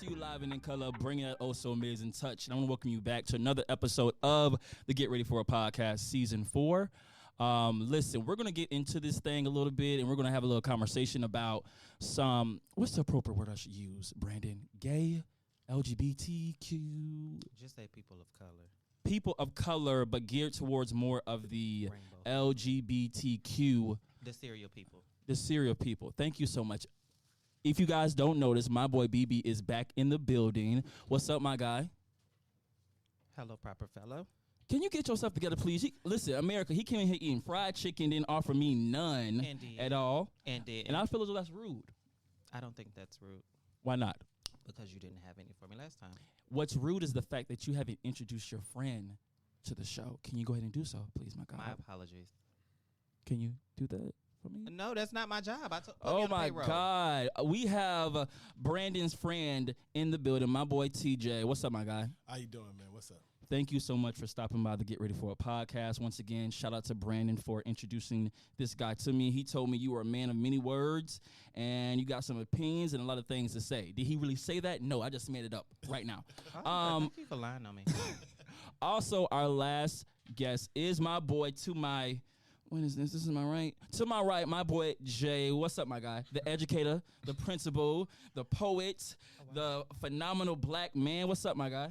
to you live and in color, bringing that oh so amazing touch. And I want to welcome you back to another episode of the Get Ready for a Podcast Season 4. Listen, we're going to get into this thing a little bit, and we're going to have a little conversation about some, what's the appropriate word I should use, Brandon? Gay, LGBTQ? Just say people of color. People of color, but geared towards more of the Rainbow. LGBTQ. The cereal people. The cereal people. Thank you so much. If you guys don't notice, my boy BB is back in the building. What's up, my guy? Hello, proper fellow. Can you get yourself together, please? Listen, America, he came in here eating fried chicken, didn't offer me none Indeed. at all. And I feel as though that's rude. I don't think that's rude Why not? because you didn't have any for me last time. What's rude is the fact that you haven't introduced your friend to the show. Can you go ahead and do so, please, my guy? My apologies. Can you do that for me? No, that's not my job. I took. Oh my God. We have Brandon's friend in the building, my boy TJ. What's up, my guy? How you doing, man? What's up? Thank you so much for stopping by the Get Ready for a Podcast. Once again, shout out to Brandon for introducing this guy to me. He told me you were a man of many words and you got some opinions and a lot of things to say. Did he really say that? No, I just made it up right now. Thank you for lying on me. Also, our last guest is my boy to my, when is this? This is my right? To my right, my boy Jay. What's up, my guy? The educator, the principal, the poet, the phenomenal black man. What's up, my guy?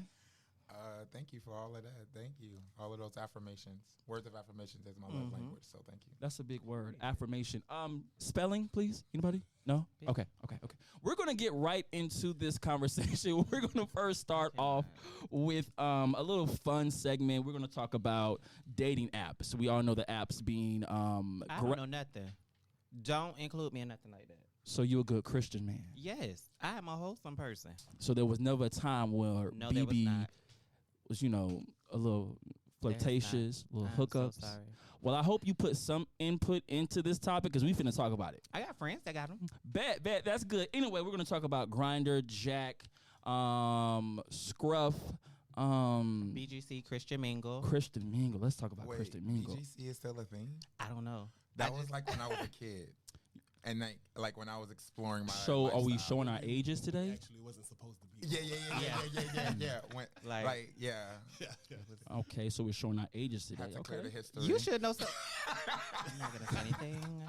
Thank you for all of that. Thank you. All of those affirmations. Words of affirmations is my love language, so thank you. That's a big word. Affirmation. Spelling, please. Anybody? No? Yeah. Okay. We're gonna get right into this conversation. We're gonna first start off with a little fun segment. We're gonna talk about dating apps. We all know the apps being I don't know nothing. Don't include me in nothing like that. So you're a good Christian man. Yes, I am a wholesome person. So there was never a time where No, there was BB not. was, a little flirtatious, little I'm so hookups. sorry. Well, I hope you put some input into this topic because we finna talk about it. I got friends that got them. Bet, that's good. Anyway, we're gonna talk about Grindr, Jack, Scruff, BGC, Christian Mingle. Christian Mingle. Let's talk about Wait, Christian Mingle. BGC is still a thing? I don't know. That was like when I was a kid. And like when I was exploring my So are we lifestyle. showing our ages today? Actually, wasn't supposed to be. Yeah. When, Like- yeah. Okay, so we're showing our ages today. Have to clear the Okay. history. You should know something. I'm not gonna say anything.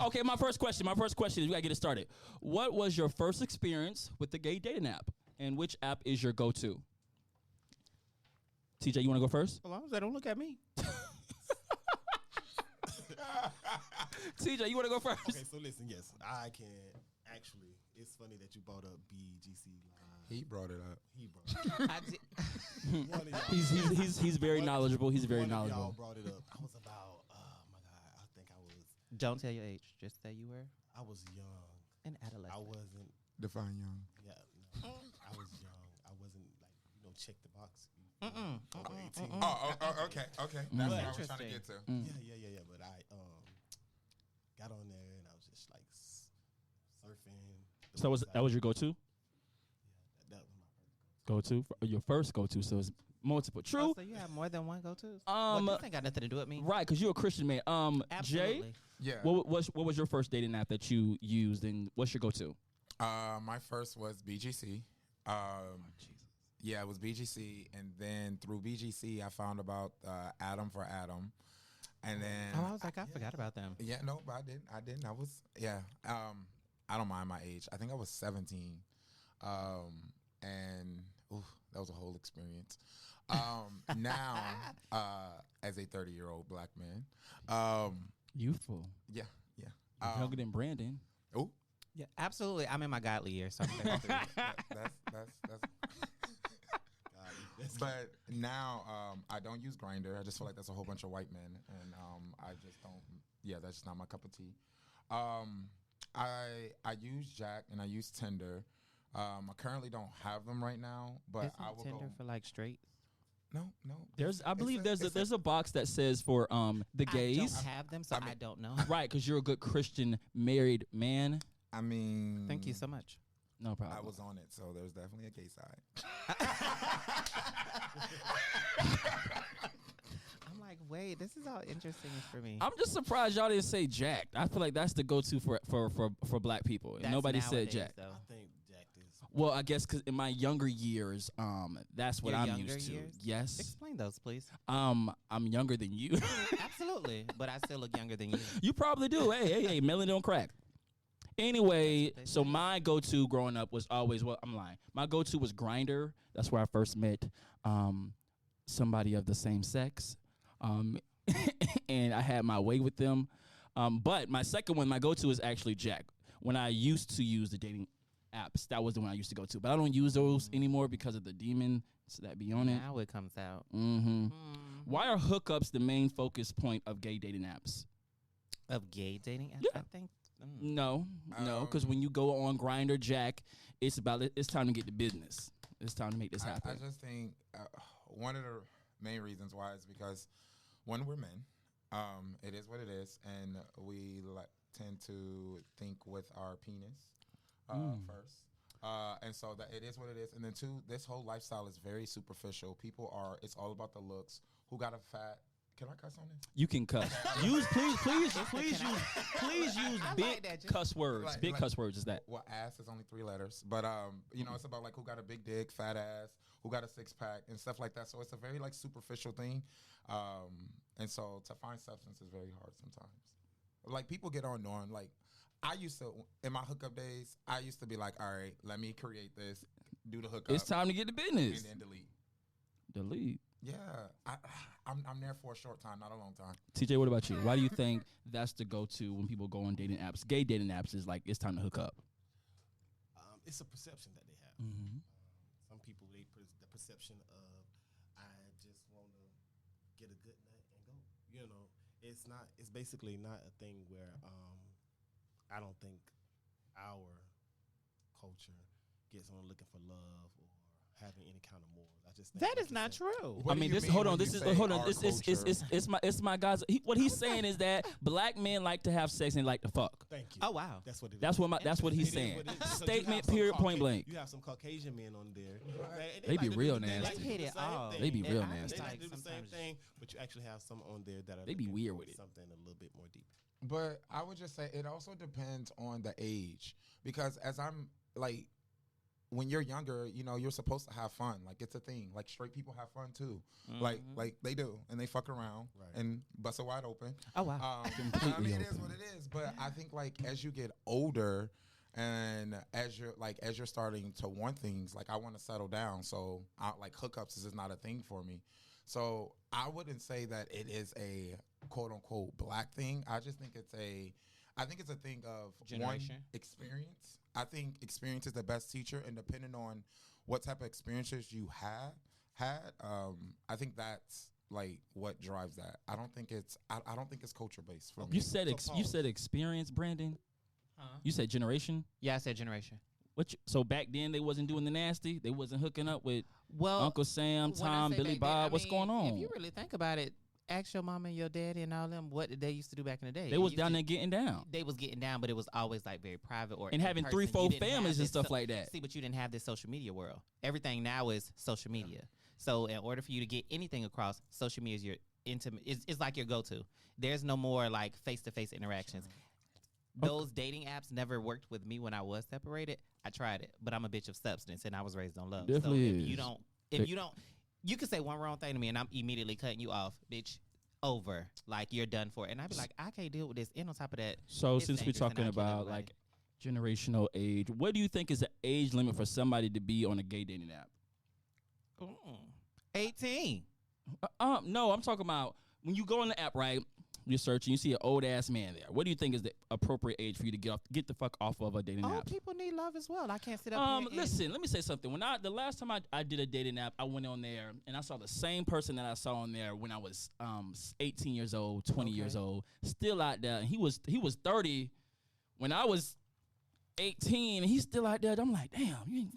Okay, my first question is we gotta get it started. What was your first experience with the gay dating app, and which app is your go-to? TJ, you wanna go first? As long as they don't look at me. TJ, you wanna go first? Okay, so listen, yes, I can actually. It's funny that you brought up BGC Live. He brought it up. He brought it I did. up. One of y'all- He's very knowledgeable. He's very one of y'all knowledgeable. brought it up. I was about, oh my God, I think Don't tell your age. Just say you were I was young. an adolescent. I wasn't, Define young. yeah, no, I was young. I wasn't like, check the box. Over 18. Okay. That's what I was trying to Interesting. get to. Yeah. But I got on there and I was just like surfing. So that was your go-to? That was my first Go-to? Your first go-to, so it's multiple. True. Oh, so you have more than one go-tos? Um, Well, this ain't got nothing to do with me. Right, because you're a Christian man. Jay, Absolutely. Yeah. what was your first dating app that you used, and what's your go-to? My first was BGC. Yeah, it was BGC, and then through BGC, I found about Adam for Adam, and then Oh, I was like, I forgot about them. yeah, no, but I didn't. I was I don't mind my age. I think I was 17, and that was a whole experience. Now, as a 30-year-old black man, Youthful. yeah. You're younger than Brandon. Oh, Yeah, absolutely. I'm in my godly years, so I'm 33. that's. But now I don't use Grindr. I just feel like that's a whole bunch of white men, and I just don't. Yeah, that's just not my cup of tea. I use Jack and I use Tinder. I currently don't have them right now, but Isn't I will Tinder go. for like straight? No. I believe It's there's a box that says for the I gays. don't have them, so I mean- I don't know. Right, because you're a good Christian married man. I mean, Thank you so much. No problem. I was on it, so there's definitely a gay side. I'm like, wait, this is all interesting for me. I'm just surprised y'all didn't say Jack. I feel like that's the go-to for black people. And That's nobody said nowadays, Jack. though. I think Well, I guess because in my younger years, that's what Your I'm younger used to. years? Yes. Explain those, please. I'm younger than you. Absolutely, but I still look younger than you. You probably do. Hey, melon don't crack. Anyway, That's what they so say. my go-to growing up was always, well, I'm lying. My go-to was Grinder. That's where I first met somebody of the same sex. And I had my way with them. But my second one, my go-to is actually Jack. When I used to use the dating apps, that was the one I used to go to. But I don't use those anymore because of the demons that be on it. Now it comes out. Mm-hmm. Why are hookups the main focus point of gay dating apps? Of gay dating apps, Yeah. I think. No, because when you go on Grindr, Jack, it's time to get to business. It's time to make this happen. I just think one of the main reasons why is because when we're men, it is what it is, and we tend to think with our penis first. And so that it is what it is. And then two, this whole lifestyle is very superficial. It's all about the looks. Who got a fat? Can I cuss on this? You can cuss. Please use I big like that, just- cuss words. Like- Big like- cuss words is that. Well, ass is only 3 letters, but it's about like who got a big dick, fat ass, who got a 6-pack, and stuff like that. So it's a very like superficial thing, and so to find substance is very hard sometimes. Like people get on knowing like I used to in my hookup days. I used to be like, all right, let me create this, do the hookup, It's time to get to and business. then delete. Delete. Yeah, I'm there for a short time, not a long time. TJ, what about you? Why do you think that's the go-to when people go on dating apps? Gay dating apps is like it's time to hook up. It's a perception that they have. Mm-hmm. Some people the perception of I just want to get a good nut and go. You know, it's not. It's basically not a thing where I don't think our culture gets on looking for love or having any kind of morals. I just think That like is you not said, true. What I do mean, you this. mean Hold when on. you This is. say Hold on. our It's culture? it's my guys. What he's saying is that black men like to have sex and like to fuck. Thank you. Oh wow. That's what it is. That's what It he's is saying. what it is. Because you Statement. have some Period. Point blank. You have some Caucasian men on there. and They be like to real do- they nasty. like to do Hit the it same all. thing. They be And real I nasty. They like like to do the same sometimes- thing, but you actually have some on there that are They be looking weird for with it. something a little bit more deep. But I would just say it also depends on the age because as I'm like, when you're younger, you're supposed to have fun. Like it's a thing. Like straight people have fun too. Like they do, and they fuck around Right. and bust it wide open. Oh wow. I Completely mean, it is open. what it is. But I think like as you get older, and as you're starting to want things, like I want to settle down. So like hookups is just not a thing for me. So I wouldn't say that it is a quote unquote black thing. I just think it's a thing of one Generation. experience. I think experience is the best teacher, and depending on what type of experiences you had, I think that's like what drives that. I don't think it's culture based for me. You said So you pause. said experience, Brandon. Huh? You said generation. Yeah, I said generation. So back then they wasn't doing the nasty. They wasn't hooking up with Well, Uncle Sam, when I Tom, say Billy back then, Bob. I What's mean, going on? If you really think about it, ask your mama and your daddy and all them what did they used to do back in the day. They was down there getting down They was getting down, but it was always like very private or and in having person. 3, You 4 didn't have families and this stuff like that. See, but you didn't have this social media world. Everything now is social media. So in order for you to get anything across, social media is your intimate. It's like your go-to. There's no more like face-to-face interactions. Those dating apps never worked with me when I was separated. I tried it, but I'm a bitch of substance and I was raised on love. Definitely so if is. you don't, you can say one wrong thing to me and I'm immediately cutting you off, bitch. Over, like you're done for, and I'd be like, I can't deal with this. And on top of that, So it's since we're dangerous and talking I'll kill about everybody. like generational age, what do you think is the age limit for somebody to be on a gay dating app? 18. No, I'm talking about when you go on the app, right? You're searching, you see an old ass man there. What do you think is the appropriate age for you to get the fuck off of a dating Oh, app? people need love as well. I can't sit up here. And, Listen, let me say something. The last time I did a dating app, I went on there and I saw the same person that I saw on there when I was 18 years old, 20 years old, still out there. And he was 30 when I was 18, and he's still out there. I'm like, damn,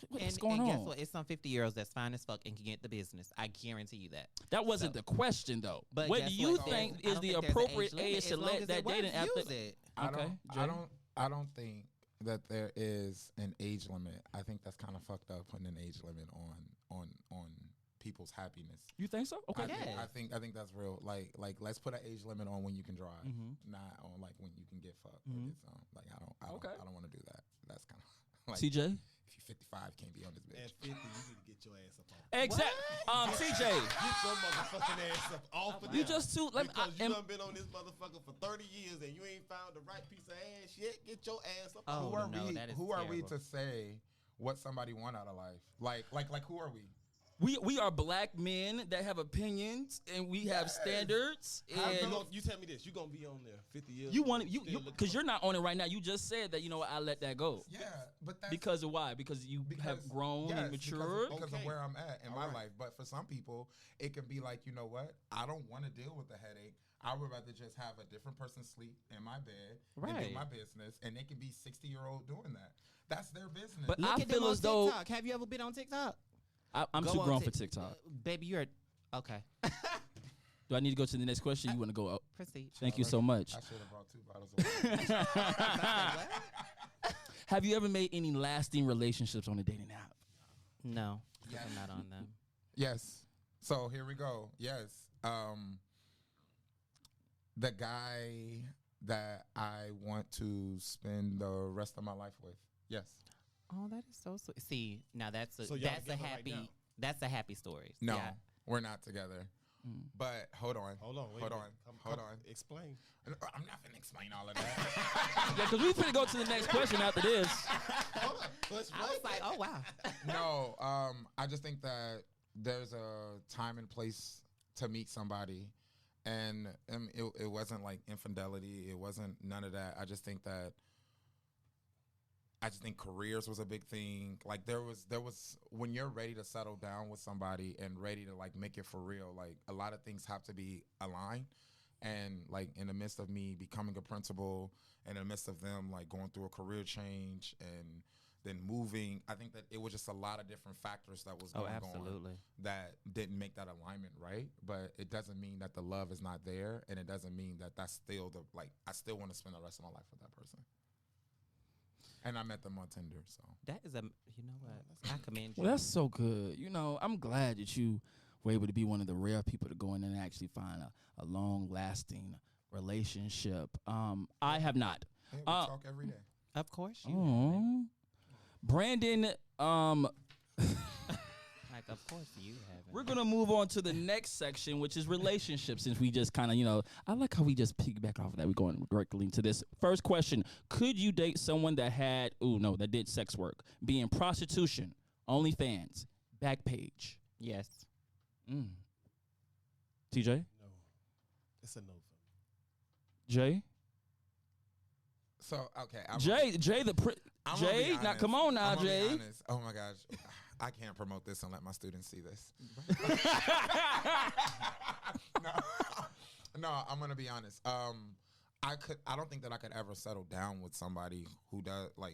what's going and on? guess what? It's some 50-year-olds that's fine as fuck and can get the business. I guarantee you that. That wasn't So- the question though. But What guess do you what? think I is don't the think there's an appropriate limit. age As to long let as that it works, dating app? use it. Okay, I don't think that there is an age limit. I think that's kind of fucked up putting an age limit on people's happiness. You think so? Okay. Yeah. I think that's real. Like let's put an age limit on when you can drive, Mhm. not on like when you can get fucked. Mhm. Like I don't Okay. I don't want to do that. That's kind of like CJ, if you're 55, can't be on this At bitch. 50, you need to get your ass up off. Exactly. TJ, Get your motherfucking ass up off of you there. just too. Like, Because you done been on this motherfucker for 30 years and you ain't found the right piece of ass yet. Get your ass up. Oh, Who are no, we? that is Who are we terrible. to say what somebody want out of life? Like who are we? we are black men that have opinions and we have standards. And You tell me this. You going to be on there 50 years. you want you still looking because for- you're not on it right now. You just said that I let that go. Yeah, but that's Because of why? Because you have grown yes, and matured. because of Okay. where I'm at in All my right. life. But for some people, it can be like, you know what? I don't want to deal with the headache. I would rather just have a different person sleep in my bed and Right. do my business, and they can be 60-year-old doing that. That's their business. But Look I at them feel on as though TikTok. Have you ever been on TikTok? I'm Go too on grown for Tik- TikTok. Baby, you're okay. Do I need to go to the next question? You want to go up? Proceed. Thank you so much. I should have brought 2 bottles of water. Have you ever made any lasting relationships on a dating app? No, Yes. I'm not on them. Yes. So here we go. Yes. The guy that I want to spend the rest of my life with. Yes. Oh, that is so sweet. See, now that's a So y'all that's a together right happy now? that's a happy story. No, Yeah. we're not together. But hold on. Hold on. Wait Hold a on. minute. Hold Come on. Explain. I'm not going to explain all of that. Yeah, because we finna go to the next question after this. Hold on. Let's I was like, oh wow. No, I just think that there's a time and place to meet somebody. And it wasn't like infidelity. It wasn't none of that. I just think careers was a big thing. Like there was when you're ready to settle down with somebody and ready to like make it for real, like a lot of things have to be aligned. And like in the midst of me becoming a principal, in the midst of them like going through a career change and then moving, I think that it was just a lot of different factors that was Oh, going absolutely. on that didn't make that alignment right. But it doesn't mean that the love is not there, and it doesn't mean that that's still the like I still want to spend the rest of my life with that person. And I met them on Tinder, so That is you know what? I commend you. Well, that's so good. I'm glad that you were able to be one of the rare people to go in and actually find a long-lasting relationship. I have not. yeah, we talk every day. Of course you. Oh. Brandon, Like, of course you haven't. we're going to move on to the next section, which is relationships, since we just kind of, I like how we just piggyback off of that. We're going directly into this. First question, could you date someone that did sex work, be in prostitution, OnlyFans, Backpage? Yes. TJ? No. It's a no for me. Jay? So okay, Jay, I'm gonna be Jay, now honest. come on now, I'm gonna be Jay. honest. Oh my gosh, I can't promote this and let my students see this. No, I'm gonna be honest. I don't think that I could ever settle down with somebody who does all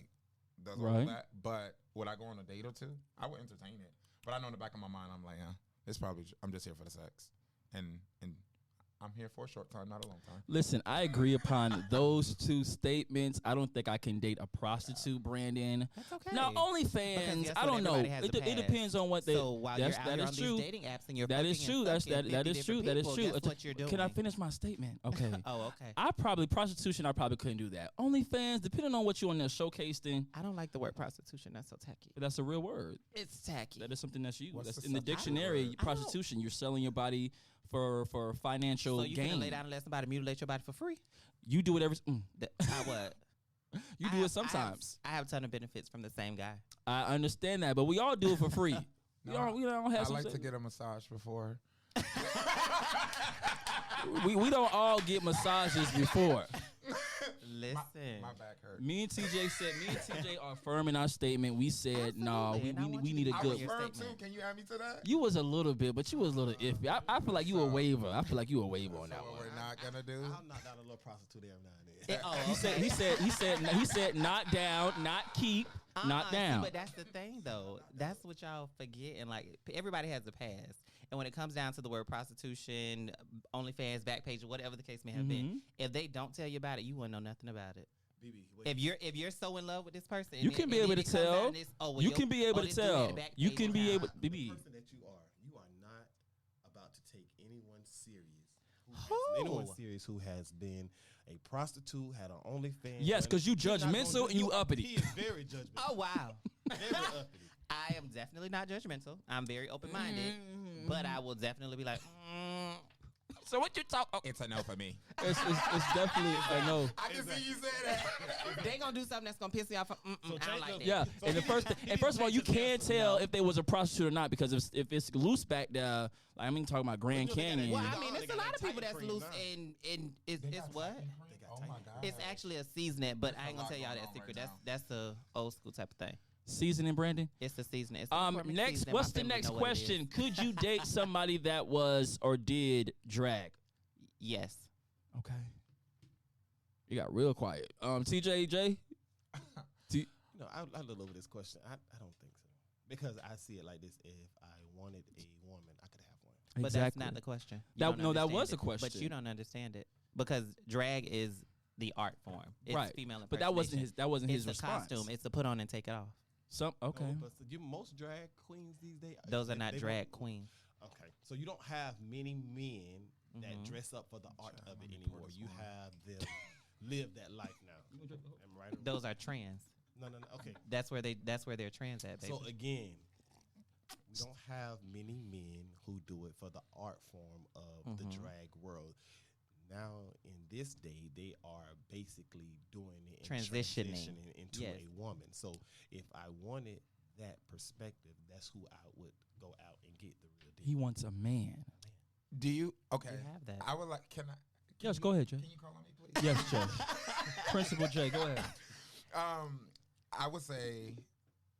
Right. of that. But would I go on a date or two? I would entertain it. But I know in the back of my mind, I'm like, it's probably I'm just here for the sex, and I'm here for a short time, not a long time. Listen, I agree upon those two statements. I don't think I can date a prostitute, Brandon. That's okay. Now, Because OnlyFans, guess I what? don't know. Everybody has It a past. depends on what they. So while you're out that here is on true. these dating apps and you're That is fucking true. and That's sucking that 50 is true. different That is people, true. guess what you're doing? Can I finish my statement? Okay. Oh, okay. I probably prostitution. I probably couldn't do that. OnlyFans, depending on what you on there showcasing, I don't like the word prostitution. That's so tacky. that's a real word. It's tacky. That is something that's used. What's That's the in the subject dictionary. word? Prostitution. You're selling your body for financial so you gain. can lay down and let somebody mutilate your body for free? You do it every. I what? You do it sometimes. I have a ton of benefits from the same guy. I understand that, but we all do it for free. we No, don't have I some. like to get a massage before. we don't all get massages before. Listen. My back hurt. Me and TJ are firm in our statement. We said no. Absolutely, and I want We you need to a be I good. was your firm too. statement. Can you add me to that? You was a little bit, but you was a little iffy. I feel like you a waiver. I feel like you a waiver on that What one. we're not gonna do. I'll knock down a little prostitute every now and then. Oh, He said not down, not keep, not see, down. but that's the thing, though. That's what y'all forget. And like, everybody has a past. And when it comes down to the word prostitution, OnlyFans, Backpage, or whatever the case may have been, if they don't tell you about it, you wouldn't know nothing about it. BB, wait. If you're so in love with this person, You can be able to tell. You can be able to tell. You can be able. the BB. person that you are not about to take anyone serious. Who? Anyone serious who has been a prostitute, had an OnlyFans. Yes, 'cause you He's not gonna judgmental do- and you uppity. He is very judgmental. Oh wow. Very uppity. I am definitely not judgmental. I'm very open minded, but I will definitely be like, so what you talk? Oh, It's a no for me. It's definitely I know. I can see you say that. they gonna do something that's gonna piss me off. I don't change like the- that. Yeah, So and the he first didn't- he and first of all, you didn't take can't his tell answer, if they was a prostitute or not because if it's loose back there, like, I mean talking about Grand Well, you know, they Canyon. got Well, that- I mean, They it's a got lot that of people tight that's cream loose now. and it's what? They got Oh tight my cream. god. It's actually a seasoning, but I ain't a gonna lot tell y'all going that on secret. right That's the old school type of thing. Seasoning, Brandon. It's the seasoning. It's the McCormick Next, seasoning. what's My the family next know what it is. question? Could you date somebody that was or did drag? Yes. Okay. You got real quiet. TJ. No, I look over this question. I don't think so because I see it like this: if I wanted a woman, I could have one. But that's not the question. You That- don't no, that understand was a it. question. But you don't understand it because drag is the art form. It's Right. female But that wasn't impersonation. That wasn't It's his the response. costume. It's the put on and take it off. Okay. No, but most drag queens these days. Those are not they drag don't- queens. Okay, so you don't have many men that Mhm. dress up for the art of it Let me pour anymore. this You wine. have them live that life now. Am I right? or wrong? Those are trans. No. Okay. That's where they're trans at, baby. So again, we don't have many men who do it for the art form of the Mhm. drag world. Now, in this day, they are basically doing it and Transitioning. transitioning into Yes. a woman. So if I wanted that perspective, that's who I would go out and get the real deal. He wants a man. Do you? Okay. You have that. I would like. Can I? Yes, you- go ahead, Jay. Can you call on me, please? Yes, Jay. Principal Jay, go ahead. I would say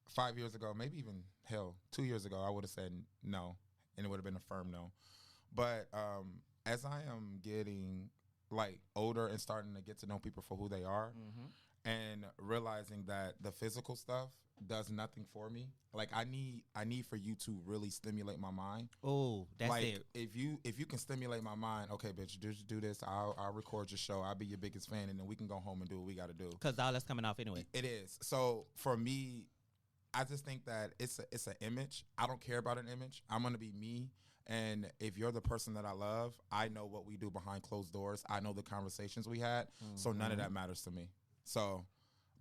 5 years ago, maybe even 2 years ago, I would have said no, and it would have been a firm no. But as I am getting like older and starting to get to know people for who they are, Mhm. and realizing that the physical stuff does nothing for me, like I need for you to really stimulate my mind. Oh, that's like it. if you can stimulate my mind, okay, bitch, just do this. I'll record your show. I'll be your biggest fan, and then we can go home and do what we got to do. Because all that's coming off anyway. It is. So for me, I just think that it's an image. I don't care about an image. I'm gonna be me. And if you're the person that I love, I know what we do behind closed doors. I know the conversations we had. So none of that matters to me. So,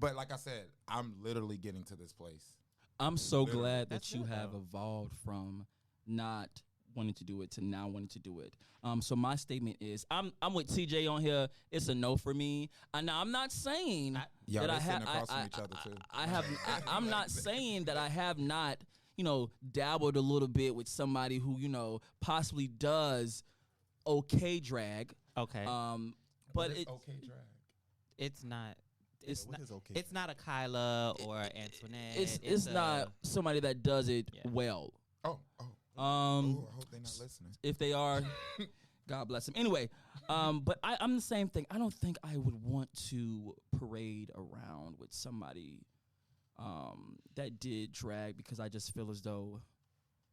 but like I said, I'm literally getting to this place. I'm so Literally. glad that That's you good, have though. evolved from not wanting to do it to now wanting to do it. So my statement is, I'm with TJ on here. It's a no for me. And now I'm not saying Yo, that they I sitting have. across from each other too. I'm not saying that I have not, dabbled a little bit with somebody who possibly does okay drag. Okay. But it's it, okay drag. It's not. It's What not. is okay? It's not a Kyla or Antoinette. it's not somebody that does it Yeah. well. Oh. Um, Oh, I hope they're not listening. If they are, God bless them. Anyway, but I'm the same thing. I don't think I would want to parade around with somebody that did drag because I just feel as though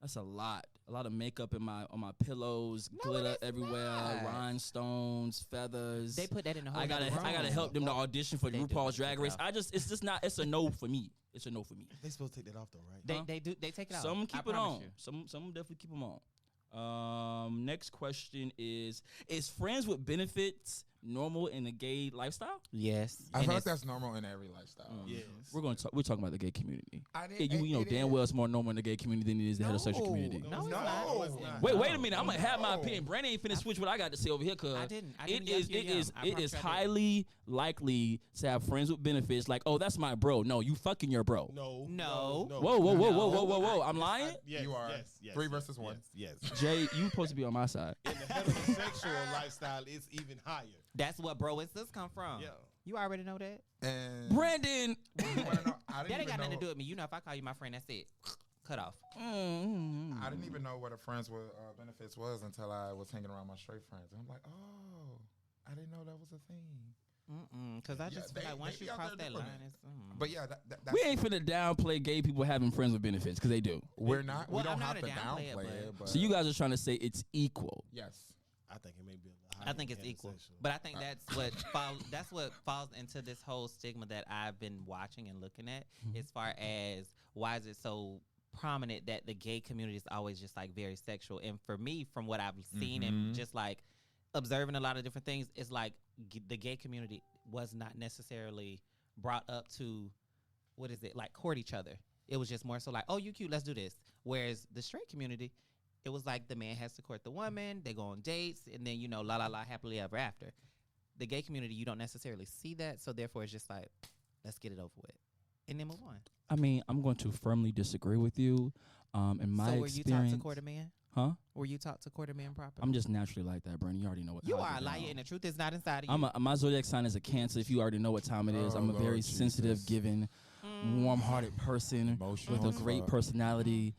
that's a lot of makeup on my pillows, No, glitter it's everywhere, not. rhinestones, feathers. They put that in the whole. I gotta room. help them to audition for They do RuPaul's take Drag it Race. off. It's just not. It's a no for me. It's a no for me. They supposed to take that off though, right? They Huh? they do. They take it out. Some I keep it promise on. you. Some definitely keep them on. Next question is friends with benefits normal in a gay lifestyle? Yes. I And feel like it's- that's normal in every lifestyle. Yes. We're talking about the gay community. I didn't, Yeah, you know damn well it's more normal in the gay community than it is the heterosexual community. No, it's No, not. it's not. Wait a minute. I'm gonna have my No. opinion. Brandon ain't finna switch what I got to say over here, cause I didn't it yell is to you, it yeah. is I it promise is you I didn't. highly likely to have friends with benefits. Like, oh, that's my bro. No, you fucking your bro. No. No. Whoa. I'm lying. Yes, You are. Yes, 3 yes, versus 1. Yes. Jay, you supposed to be on my side. In the heterosexual lifestyle, it's even higher. That's what bro and sis come from. Yeah. You already know that. And Brandon. you wanna know, I That didn't ain't even got nothing to know. do with me. You know, if I call you my friend, that's it. Cut off. I didn't even know what a friends with benefits was until I was hanging around my straight friends. And I'm like, oh, I didn't know that was a thing. Because I Yeah, just feel they- like once they you be out cross there that doing line, it. it's. But yeah, that's, We ain't finna downplay gay people having friends with benefits because they do. we're not. Well, we don't I'm not have to gonna downplay downplay it, it. But So you guys are trying to say it's equal. yes. I think it may be a little higher. I think than it's equal, heterosexual. but I think that's what falls into this whole stigma that I've been watching and looking at, as far as why is it so prominent that the gay community is always just like very sexual. And for me, from what I've seen and just like observing a lot of different things, it's like the gay community was not necessarily brought up to, what is it, like court each other. It was just more so like, oh, you cute, let's do this. Whereas the straight community, it was like the man has to court the woman, they go on dates, and then, la, la, la, happily ever after. The gay community, you don't necessarily see that, so therefore it's just like, let's get it over with. And then move on. I mean, I'm going to firmly disagree with you. In my so were you taught experience, to court a man? huh? Were you taught to court a man properly? I'm just naturally like that, Brandon. You already know what. You how I are a get liar, down. and the truth is not inside of you. My zodiac sign is a Cancer. If you already know what time it is, Oh, I'm a very Lord sensitive, Jesus. giving, warm-hearted person Emotional with a as great fuck. personality.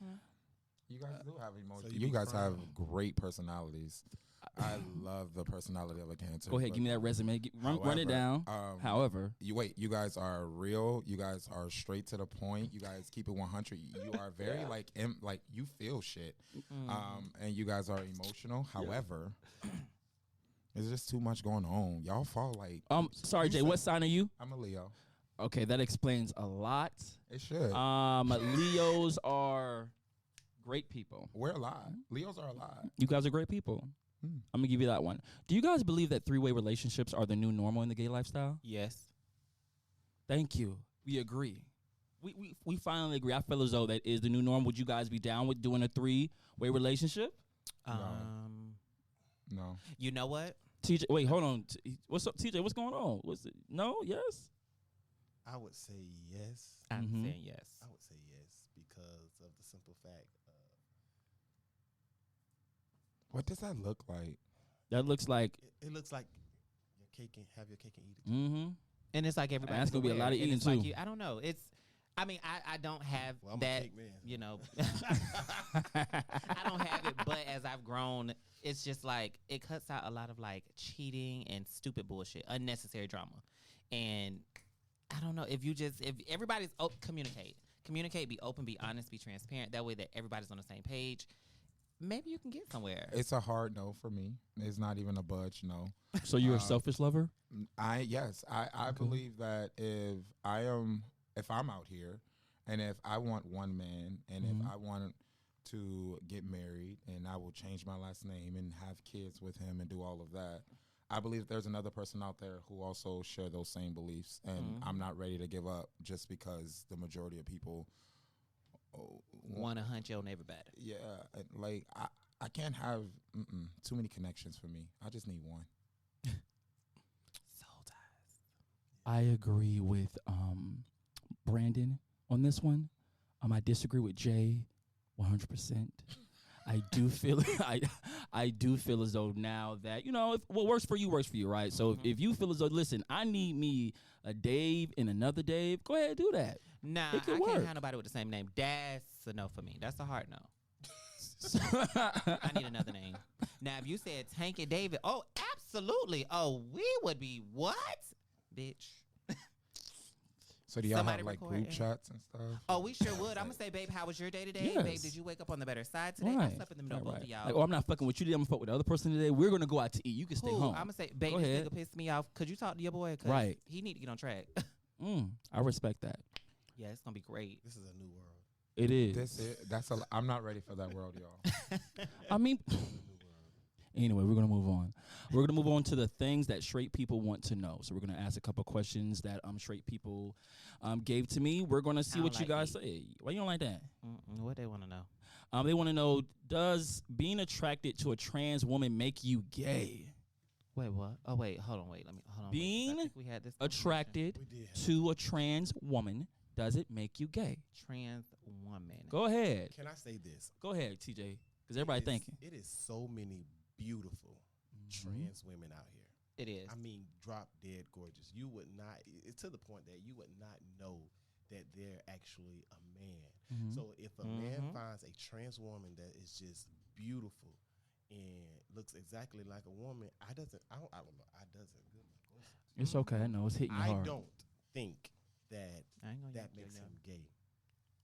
You guys do have emotions. So you you be guys have crying. great personalities. I love the personality of a Cancer. Go ahead, but give me that resume. Run it however, down. However, you guys are real. You guys are straight to the point. You guys keep it 100. You are very like you feel shit. And you guys are emotional. However, there's just too much going on. Y'all fall like. sorry, you Jay. said- What sign are you? I'm a Leo. Okay, that explains a lot. It should. Leos are great people. We're alive. Leos are alive. You guys are great people. Hmm. I'm gonna give you that one. Do you guys believe that three-way relationships are the new normal in the gay lifestyle? Yes. Thank you. We agree. We finally agree. I feel as though that is the new norm. Would you guys be down with doing a three-way relationship? No. You know what? TJ, wait, hold on. What's up, TJ? What's going on? What's it? No, yes. I would say yes. I'm Mhm. saying yes. I would say yes because of the simple fact of What does that look like? That looks like. it looks like your cake and have your cake and eat it. Mm-hmm. And it's like everybody. That's gonna be a lot of eating, like too. I don't know. I mean, I don't have Well, I'm a that. cake man. You know, I don't have it. But as I've grown, it's just like it cuts out a lot of like cheating and stupid bullshit, unnecessary drama. And I don't know if everybody's communicate, be open, be honest, be transparent. That way that everybody's on the same page. Maybe you can get somewhere. It's a hard no for me. It's not even a budge no. So you're a selfish lover? I believe that if I'm out here and if I want one man and if I want to get married and I will change my last name and have kids with him and do all of that, I believe there's another person out there who also share those same beliefs, and I'm not ready to give up just because the majority of people Want to hunt your neighbor better. Yeah, like I can't have too many connections for me. I just need one. Soul ties. I agree with Brandon on this one. I disagree with Jay 100%. I do feel I do feel as though now that, if what works for you, right? So if you feel as though, listen, I need me a Dave and another Dave, go ahead and do that. Nah, It can I work. can't have nobody with the same name. That's a no for me. That's a hard no. I need another name. Now, if you said Tank and David, oh, absolutely. Oh, we would be what? Bitch. So do y'all Somebody have like record group it. chats and stuff? Oh, we sure would. I'm going to say, babe, how was your day today? Yes. Babe, did you wake up on the better side today? I Right. slept in the middle of both of y'all. Like, I'm not fucking with you today. I'm gonna fuck with the other person today. We're gonna go out to eat. You can stay home. I'm going to say, babe, Go this ahead. nigga pissed me off. Could you talk to your boy? 'Cause Right. He need to get on track. I respect that. Yeah, it's going to be great. This is a new world. It is. I'm not ready for that world, y'all. I mean, New world. anyway, we're gonna move on. We're gonna move on to the things that straight people want to know. So we're gonna ask a couple questions that straight people gave to me. We're gonna see I what don't you like guys say. Why you don't like that? What they want to know? They want to know: does being attracted to a trans woman make you gay? Wait, what? Oh, wait, hold on, wait. Let me, hold on. Being wait, 'cause I think we had this conversation. Attracted We did. to a trans woman, does it make you gay? Trans woman. Go ahead. Can I say this? Go ahead, TJ. Because everybody It is- thinking. It is so many beautiful trans women out here. It is. I mean, drop dead gorgeous. You would not. It's to the point that you would not know that they're actually a man. Mhm. So if a man finds a trans woman that is just beautiful and looks exactly like a woman, I don't know. I doesn't. It's okay. I know it's hitting you I hard. don't think that I ain't gonna that use your makes name. him gay.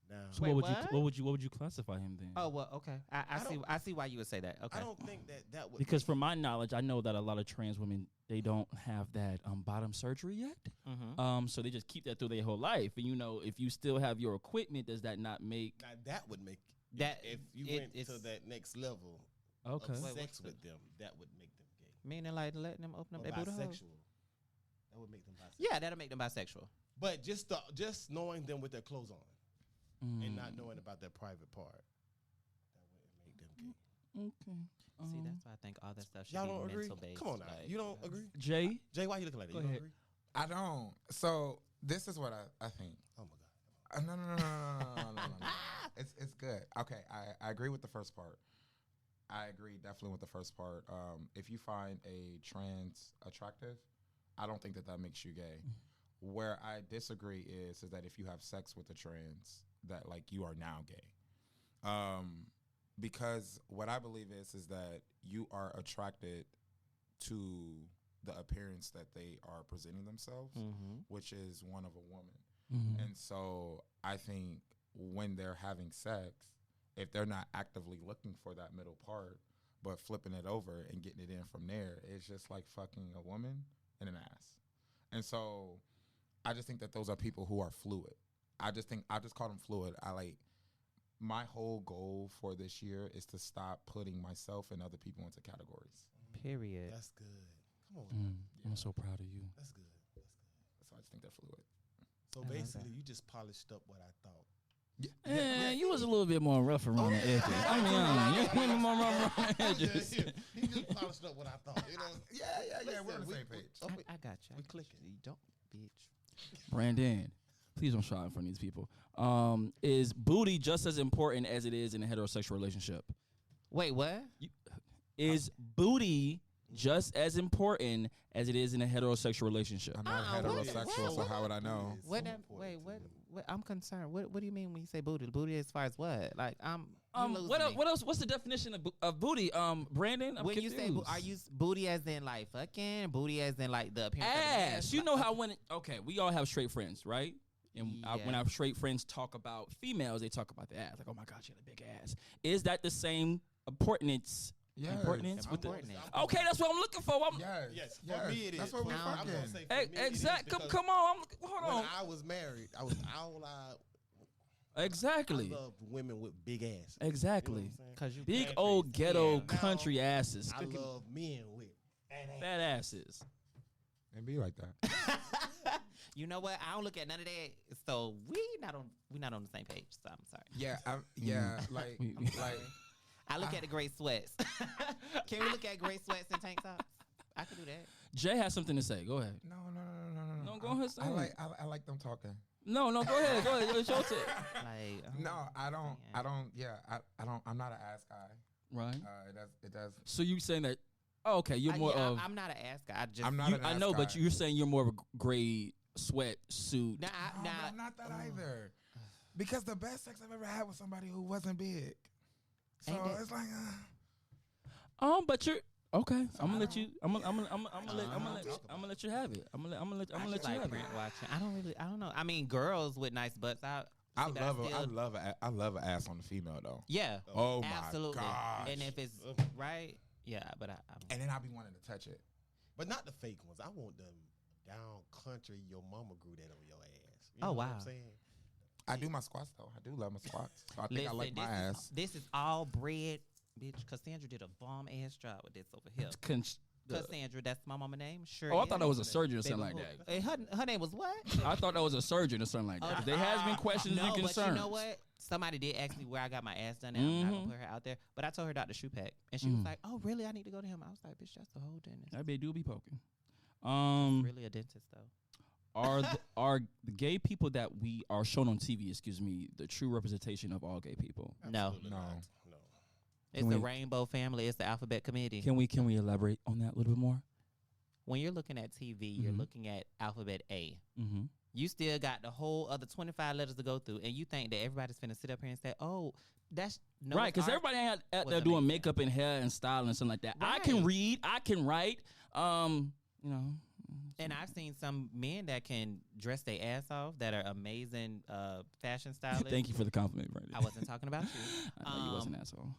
Now, So Wait, what would what? what would you classify him then? Oh well, okay. I I see. don't- I see why you would say that. Okay. I don't think that would Because make from my knowledge, I know that a lot of trans women, they don't have that bottom surgery yet. Mm-hmm. So they just keep that through their whole life. And if you still have your equipment, does that not make now that would make That- if you it- went to it's- that next level okay? of Wait, sex what's the- with them, that would make them gay. Meaning like letting them open Or up their booty hole. bisexual. That would make them bisexual. Yeah, that'll make them bisexual. But just knowing them with their clothes on. and not knowing about their private part, that wouldn't make them gay. Okay. See, that's why I think all that stuff should Y'all be don't agree? mental based. Come on now, like, you don't agree? Jay. Jay, why you looking like that? Go You don't ahead. agree? I don't. So this is what I think. Oh my god. No. It's good. Okay, I agree with the first part. I agree definitely with the first part. If you find a trans attractive, I don't think that makes you gay. Where I disagree is that if you have sex with a trans, that like you are now gay. Because what I believe is that you are attracted to the appearance that they are presenting themselves, which is one of a woman. Mm-hmm. And so I think when they're having sex, if they're not actively looking for that middle part, but flipping it over and getting it in from there, it's just like fucking a woman and an ass. And so I just think that those are people who are fluid. I just call them fluid. My whole goal for this year is to stop putting myself and other people into categories. Period. That's good. Come on. I'm so proud of you. That's good. That's good. So I just think they're fluid. So I love basically, that. you just polished up what I thought. You was a little bit more rough around the edges. I mean, you were a little more rough around the edges. He just polished up what I thought. You know? Yeah. We're on the we- same we- page. I got you. We clicking. You don't, bitch. Brandon, please don't shout in front of these people. Is booty just as important as it is in a heterosexual relationship? Wait, what? Is booty just as important as it is in a heterosexual relationship? I'm not what- heterosexual, so how would I know? It's What? so That, important wait, to what? me. What? I'm concerned. What do you mean when you say booty? Booty as far as what? Like, you losing What me. else? What else? What's the definition of booty? Brandon, I'm When you confused. say, are you booty as in like fucking? Booty as in like the appearance of the ass? You Like, know how okay, we all have straight friends, right? And when Yeah. our straight friends talk about females, they talk about the ass. Like, oh my God, she had a big ass. Is that the same importance? Yes. Importance with the, Important. okay, that's what I'm looking for. Yes, for me it is. That's what For we're me, I'm fucking. gonna say for me it is Exactly. because Come on. Hold when on. I was married, I was all Exactly. I love women with big asses. Exactly. You know what I'm saying? Cause you Big Pancakes. old ghetto Yeah. Now, country asses. I love men with fat asses. And be like that. You know what? I don't look at none of that. So we not on the same page. So I'm sorry. Yeah, like, We- like, I look at the gray sweats. Can we look at gray sweats and tank tops? I could do that. Jay has something to say. Go ahead. no. No, go ahead, say it. I like them talking. No, go ahead. Go ahead. It's your turn. Like No, I don't. man. I don't. Yeah, I don't. I'm not an ass guy. Right. It does. So you saying that? Oh, okay. You're more of. I'm not an ass guy. I just I'm not. You, an I ass know, guy. but you're saying you're more of a gray sweat suit. Nah, No, but I'm not that either. Because the best sex I've ever had was somebody who wasn't big. So Ain't that- it's like, But you're okay. I'm gonna let you. I'm gonna let you have it. I'm gonna let I you just have like it. print watching. I don't know. I mean, girls with nice butts. I see, but love an ass on the female though. Yeah. Oh Absolutely. my gosh. And if it's right, yeah. But I'm And then I'll be wanting to touch it. But not the fake ones. I want them down country. Your mama grew that on your ass. You Oh, know what wow. I'm saying? I do my squats though. I do love my squats. So I think I like my ass. This is all bread, bitch. Cassandra did a bomb ass job with this over here. Cassandra, that's my mama name. Sure. Oh, I is. thought that was a surgeon or something Baby like Hook. that. Her name was what? I thought that was a surgeon or something like that. There has been questions No, and but concerns. you know what? Somebody did ask me where I got my ass done, and I'm not gonna put her out there. But I told her Dr. Shupak, and she was like, "Oh, really? I need to go to him." I was like, "Bitch, that's the whole dentist." That bitch do be poking. Really a dentist though. Are the gay people that we are shown on TV, excuse me, the true representation of all gay people? No, Absolutely No. not. No. it's Can the we- rainbow family. It's the alphabet committee. Can we elaborate on that a little bit more? When you're looking at TV, you're Mhm. looking at alphabet A. Mm-hmm. You still got the whole other 25 letters to go through, and you think that everybody's finna sit up here and say, "Oh, that's no." Right, it's because our- everybody ain't out was there amazing. doing makeup and hair and style and something like that. I can Right. read, I can write. You know. And I've seen some men that can dress their ass off that are amazing fashion stylists. Thank you for the compliment, Brady. I wasn't talking about you. I know you was an asshole.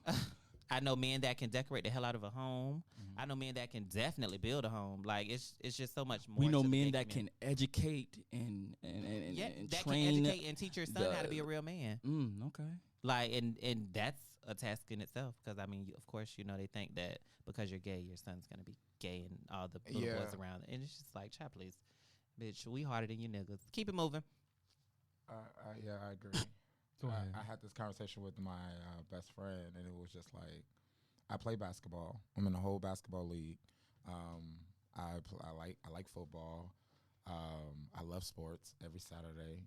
I know men that can decorate the hell out of a home. Mm-hmm. I know men that can definitely build a home. Like it's just so much more. We know to the men gay that community. can educate and yeah, that train. can educate and teach your son how to be a real man. Okay. Like and that's a task in itself because I mean, of course, you know they think that because you're gay, your son's gonna be gay and all the little boys Yeah. around, and it's just like, child, please, bitch, we harder than you niggas. Keep it moving. Yeah, I agree. Go ahead. I had this conversation with my best friend, and it was just like, I play basketball. I'm in the whole basketball league. I like football. I love sports every Saturday.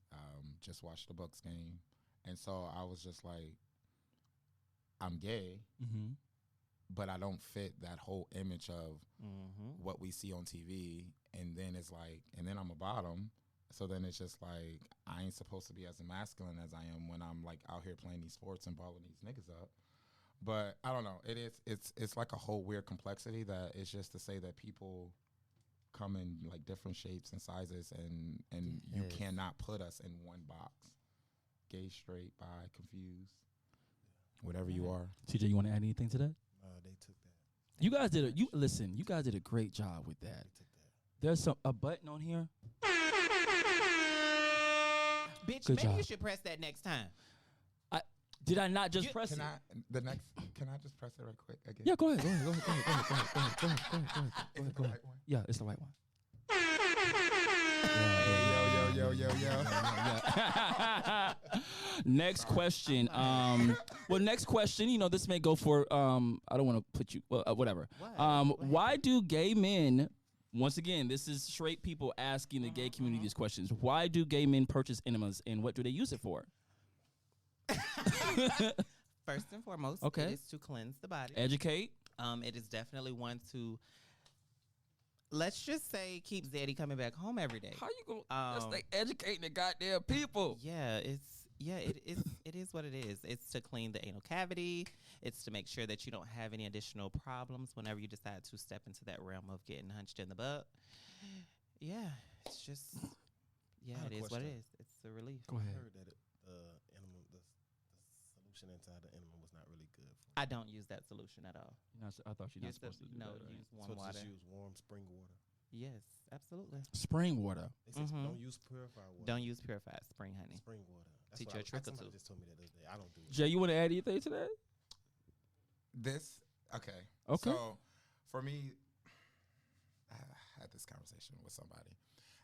Just watched the Bucks game, and so I was just like, I'm gay, Mm-hmm. but I don't fit that whole image of Mm-hmm. what we see on TV. And then it's like, and then I'm a bottom. So then it's just like, I ain't supposed to be as masculine as I am when I'm like out here playing these sports and balling these niggas up. But I don't know. It's like a whole weird complexity that it's just to say that people come in like different shapes and sizes, and you Yes. cannot put us in one box. Gay, straight, bi, confused, whatever you are. TJ, you want to add anything to that? They took that. You guys did you guys did a great job with that. They took that. There's a button on here. Bitch, Good maybe job. you should press that next time. Did I not just You- press Can it? can I just press it right quick again? Yeah, go ahead. Go ahead. Go ahead. Go ahead. Go ahead. Go ahead. Go ahead. Go ahead. Go ahead. Is it Go the ahead. right one? Yeah, it's the right one. Hey, yo. Next question. Next question. You know, this may go for. I don't want to put you. Well, whatever. What? Why do gay men? Once again, this is straight people asking the gay community these questions. Why do gay men purchase enemas, and what do they use it for? First and foremost, Okay. it is to cleanse the body. Educate. It is definitely one to, let's just say, keep Zeddy coming back home every day. How you go? That's like educating the goddamn people. It is what it is. It's to clean the anal cavity. It's to make sure that you don't have any additional problems whenever you decide to step into that realm of getting hunched in the butt. Yeah, it's just, I have it a is what question. it is. It's a relief. Go I ahead. heard that the solution inside the enema was not really good for. I don't use that solution at all. I thought you're not Use the- supposed to do no, that. Right? use warm Supposed water. to just use warm spring water. Yes, absolutely. Spring water. They said Mhm. don't use purified water. Don't use purified spring honey. spring water. That's Teach what you a trick or somebody two. just told me that the other day. I don't do it. Jay, you want to add anything to that? Okay. Okay. So for me, I had this conversation with somebody,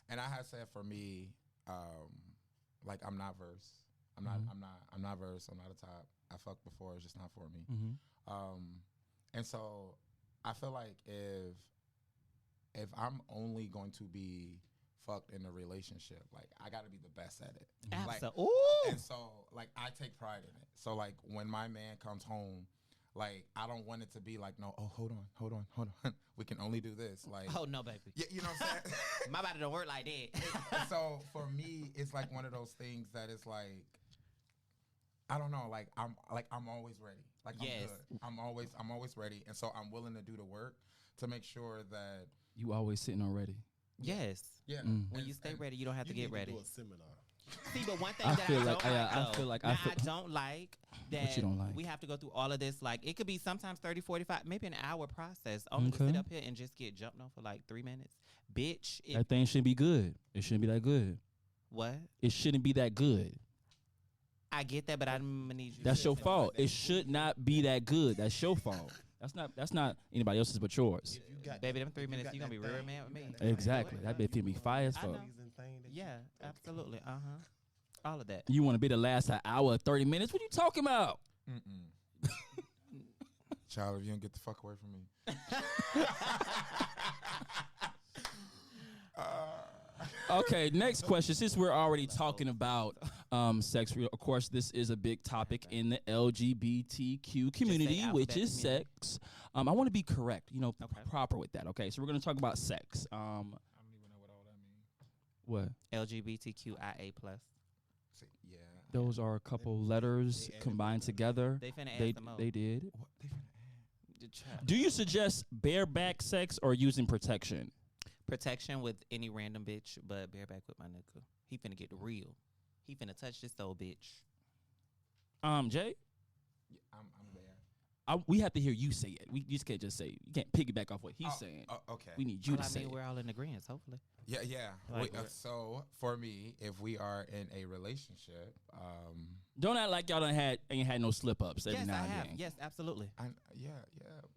and I had said for me, like I'm not verse. I'm not verse. I'm not a top. I fucked before. It's just not for me. Mm-hmm. And so I feel like if I'm only going to be fucked in a relationship, like I got to be the best at it. Like, Absolutely. and so like I take pride in it. So like when my man comes home, like I don't want it to be like, no, oh hold on. We can only do this. Like Oh no, baby. yeah, you know what I'm saying? My body don't work like that. So for me, it's like one of those things that is like, I don't know, like I'm always ready. Like Yes. I'm good. I'm always ready, and so I'm willing to do the work to make sure that You always sitting already. Yes. yeah. Mm. When you stay ready, you don't have to You get need ready. do a seminar. See, but one thing I that feel I like- don't yeah, like, I though, feel like- now, I feel- I don't like that you don't like? we have to go through all of this. Like, it could be sometimes 30, 45, maybe an hour process only to Okay. sit up here and just get jumped on for like 3 minutes. Bitch, it, That thing shouldn't be good. It shouldn't be that good. what? It shouldn't be that good. I get that, but I'm gonna need you. That's to your finish fault. that. It should not be that good. That's your fault. That's not anybody else's but yours. If you got Baby, them 3 if you minutes, got you gonna that be real thing, mad with you me. got that Exactly. thing, That bitch finna be fire as I fuck. know. reason thing that you Yeah, go to. absolutely. All of that. You want to be the last an hour, 30 minutes? What you talking about? Mm-mm. Child, if you don't get the fuck away from me. Okay, next question. Since we're already talking about sex, of course, this is a big topic in the LGBTQ community, which alphabet is community. sex. I want to be correct, Okay. proper with that. Okay, so we're going to talk about sex. I don't even know what all that means. What? LGBTQIA plus. See, yeah. Those are a couple letters They added combined letters. together. They finna They add some more. they did. What they finna add? Child. Do you suggest bareback sex or using protection? Protection with any random bitch, but bareback with my nigga. He finna get real. He finna touch this old bitch. Jay, Yeah, I'm there. we have to hear you say it. We just can't just say it. You can't piggyback off what he's saying. Okay. We need you Well, to I say mean, it. we're all in agreement, hopefully. Yeah, yeah. Like Wait, what? so for me, if we are in a relationship, Don't act like y'all ain't had no slip ups every Yes, now I and have. then. Yes, absolutely. yeah,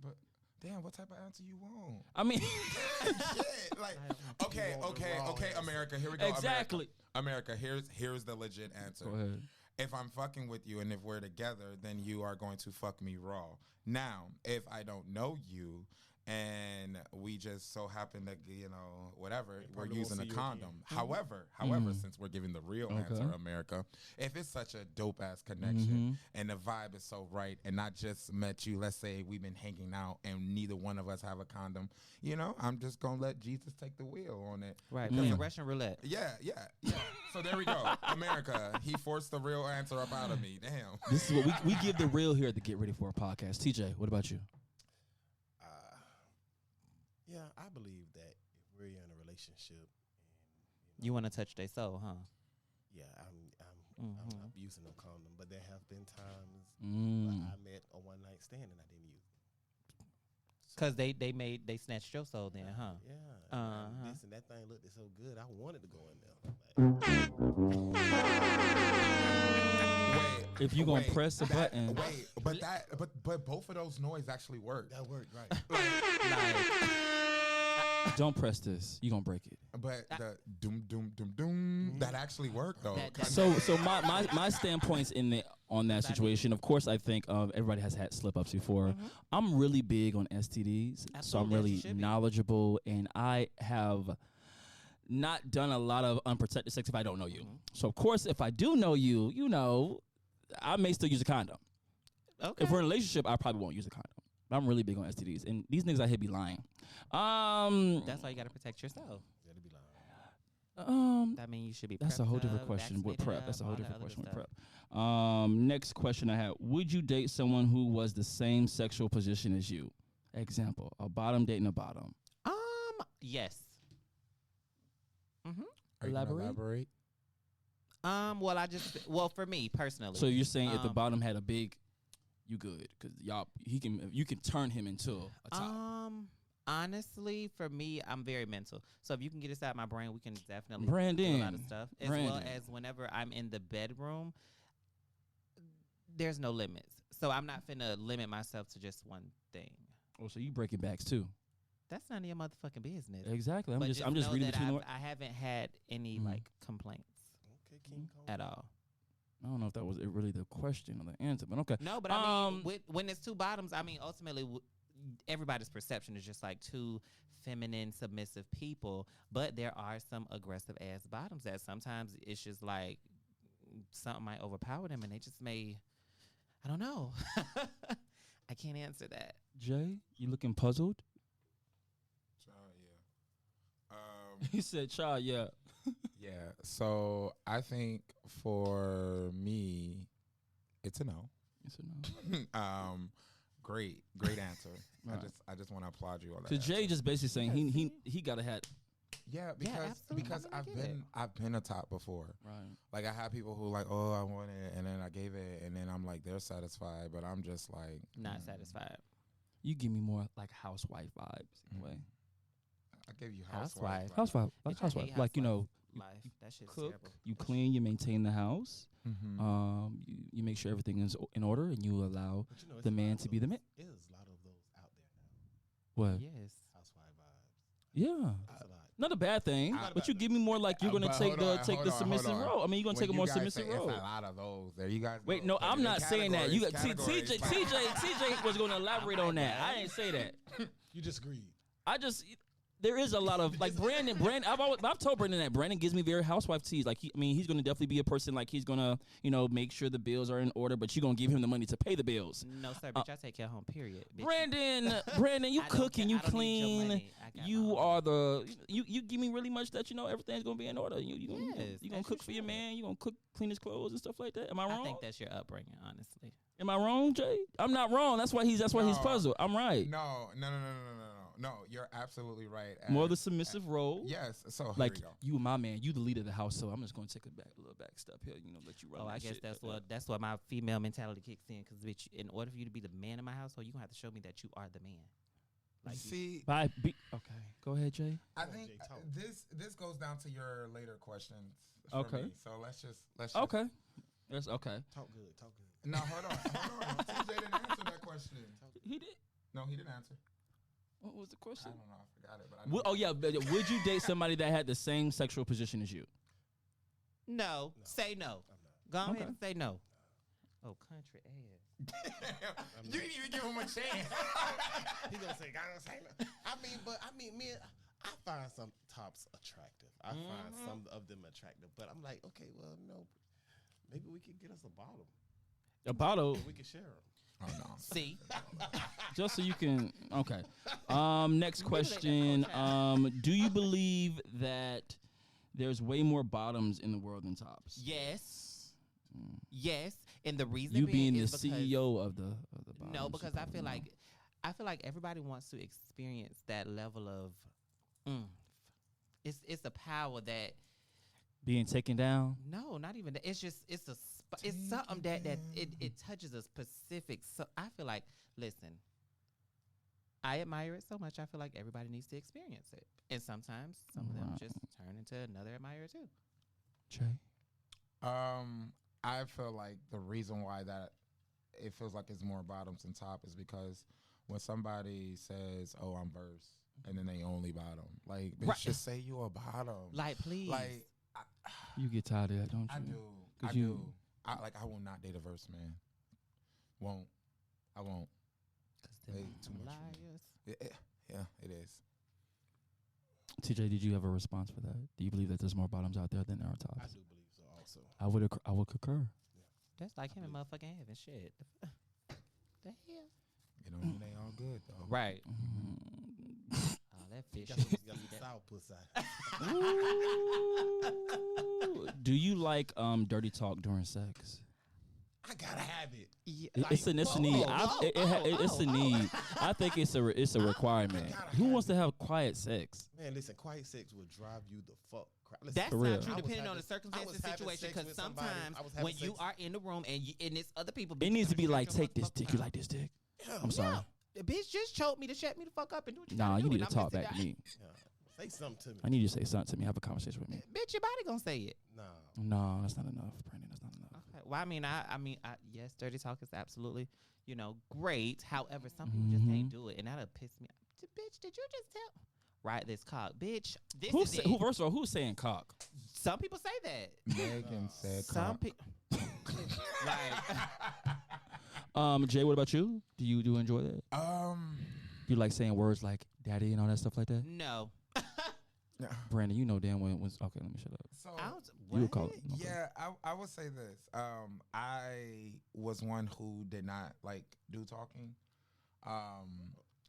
but damn, what type of answer you want? I mean, Shit, like, okay, You want the raw answer. America, here we go. exactly. America, here's the legit answer. Go ahead. if I'm fucking with you and if we're together, then you are going to fuck me raw. Now, if I don't know you and we just so happen to, whatever, we're probably won't using a see you condom. again. However, since we're giving the real answer, America, if it's such a dope ass connection and the vibe is so right, and I just met you, let's say we've been hanging out and neither one of us have a condom, I'm just gonna let Jesus take the wheel on it. Right, playing Russian roulette. Yeah. So there we go, America. He forced the real answer up out of me. Damn. This is what we give the real here at the Get Ready For a podcast. TJ, what about you? Yeah, I believe that if we're in a relationship and You want to touch their soul, huh? yeah, I'm not using no condom, but there have been times Mm. where I met a one night stand and I didn't use it. Because they snatched your soul then, huh? Yeah. Uh-huh. This and that thing looked so good, I wanted to go in there. Wait, If you gonna press the that- button. but both of those noise actually work. That worked, right? Don't press this. You gonna break it. But the doom doom doom doom that actually worked though. That- So my standpoints on that situation. Of course, I think everybody has had slip ups before. I'm really big on STDs, so I'm Absolutely, as you really should be. knowledgeable, and I have not done a lot of unprotected sex if I don't know you. So of course, if I do know you, I may still use a condom. Okay. If we're in a relationship, I probably won't use a condom. But I'm really big on STDs, and these niggas out here be lying. That's why you got to protect yourself. That'd be lying. That means you should be. That's a prepped whole different up, question with vaccinated prep. up, That's a whole all that different other question good with stuff. prep. Next question I had: would you date someone who was the same sexual position as you? Example: a bottom dating a bottom. Yes. Are you gonna elaborate? Well, for me personally. So you're saying if the Um, bottom had a big, you good because you can turn him into a top. Honestly, for me, I'm very mental. So if you can get us out my brain, we can definitely Brandon. do a lot of stuff. As well Brandon. as whenever I'm in the bedroom, there's no limits. So I'm not finna limit myself to just one thing. Oh, so you breaking backs too? That's none of your motherfucking business. Exactly. I'm But just know reading that between the. I haven't had any like complaints Okay, King Kong. at all. I don't know if that was really the question or the answer, but okay. No, but I mean, when it's two bottoms, I mean, ultimately, everybody's perception is just like two feminine, submissive people. But there are some aggressive ass bottoms that sometimes it's just like something might overpower them, and they just may. I don't know. I can't answer that. Jay, you looking puzzled? Yeah. He said, "Child, yeah." Yeah. So I think for me, it's a no. Yes or no? Great answer. Right. I just want to applaud you on that. Because Jay answer. just basically saying he gotta have Yeah, absolutely. because I mean, I get it. I've been a top before. right. Like I had people who like, oh, I want it, and then I gave it, and then I'm like, they're satisfied, but I'm just like Not satisfied. You give me more like housewife vibes in a way. I gave you Housewife. Housewife, like Bitch, I housewife, hate like life. That shit's cook, terrible. you clean, you maintain the house. Mm-hmm. You make sure everything is in order, and you allow But it's the a man lot to of be the those- man. There's a lot of those out there now. What? Yes. Housewife vibes. Yeah. That's a lot. Not a bad thing, Not a but bad you thing. give me more like you're gonna But take hold the on, submissive hold on. role. I mean, you're gonna When take a you more guys submissive say role. It's a lot of those. There, you guys. Wait, know, no, put I'm it in not saying that. You got categories. TJ was gonna elaborate on that. I didn't say that. You disagreed. I just there is a lot of like Brandon. I've told Brandon that Brandon gives me very housewife teas. Like he's gonna definitely be a person like he's gonna make sure the bills are in order, but you're gonna give him the money to pay the bills. No, sir, bitch. I take care of home, period. Bitch. Brandon, you I don't cook care- and you I don't need your clean. money. I got You my own. are the you give me really much that everything's gonna be in order. You gonna Yes, you gonna as cook you for your should. man. You gonna cook, clean his clothes and stuff like that. Am I wrong? I think that's your upbringing, honestly. Am I wrong, Jay? I'm not wrong. That's why he's No. puzzled. I'm right. No. No, you're absolutely right. More the submissive role. Yes. So Like here we go. you, my man, you the leader of the house, so I'm just gonna take a little back step here. Let you run. Oh, that I guess shit. that's what my female mentality kicks in. Because bitch, in order for you to be the man in my household, you gonna have to show me that you are the man. Like you- See, Okay, go ahead, Jay. I Come on, think Jay, talk. this goes down to your later questions. For Okay. Me. So let's just Okay, that's okay. Talk good. Talk good. No, hold on. TJ didn't answer that question. He did. No, he didn't answer. What was the I question? don't know. I forgot it. But I know. Oh yeah, but would you date somebody that had the same sexual position as you? No, say no. I'm not. Go Okay. ahead and say no. Oh, country ass. You didn't even give him a chance. He gonna say, "I don't say no." I mean, me, I find some tops attractive. I find some of them attractive, but I'm like, okay, well, no, maybe we could get us a bottle. A bottle, We could share them. Oh no. See, just so you can. Okay. Next question. Do you believe that there's way more bottoms in the world than tops? yes, yes, and the reason You being the is because, CEO of the bottoms. No, you because I feel probably know. like everybody wants to experience that level of. It's a power that. Being taken down. No, not even that. It's just it's something that it touches a specific. So I feel like, listen, I admire it so much. I feel like everybody needs to experience it, and sometimes some of them Right. just turn into another admirer too. Jay. I feel like the reason why that it feels like it's more bottoms than top is because when somebody says, "Oh, I'm verse," and then they only bottom, like, bitch, Right. just say you a bottom. Like, please, Like, You get tired of that, don't you? I do. 'Cause I you- do. I will not date a verse man. Won't. I won't. them Hey, too much for me. liars. Yeah, it is. TJ, did you have a response for that? Do you believe that there's more bottoms out there than there are tops? I do believe so. Also, I would concur. That's like him in motherfucking heaven. Shit. The hell? You know, what I mean, they all good though. Right. Mm. Oh, that fish. got some sour pussy. Ooh. Do you like dirty talk during sex? I gotta have it. Yeah. It's a need. It's a need. I think it's a requirement. gotta Who have wants to have quiet sex? Man, listen, quiet sex will drive you the fuck. Listen, That's For not real. true, I was depending on the having- I circumstances, was having situation. sex Because with somebody. sometimes I was having when you sex- are in the room and it's other people, It bitch, needs to be you like, shut take your this dick. You motherfucking like this dick? Yeah. I'm sorry. mouth. The bitch just choked me to shut me the fuck up and do what you Nah, gotta you do, need to and I'm talk just back to sitting me. Yeah. Say something to me. I need you to say something to me. Have a conversation with me. there. Bitch, your body gonna say it. Nah. No, that's not enough, Brandon. That's not enough. Okay. Well, I mean, yes, dirty talk is absolutely, great. However, some people just can't do it, and that'll piss me off. Bitch, did you just tell? Right, this cock, bitch. This is it. First of all, who's saying cock? Some people say that. Megan said, Some cock. people. Like, Jay, what about you? Do you enjoy that? Do you like saying words like daddy and all that stuff like that? no. Brandon, you know damn well it was okay. Let me shut up. So I was, You would call what? it. Okay. yeah, I would say this. I was one who did not like do talking,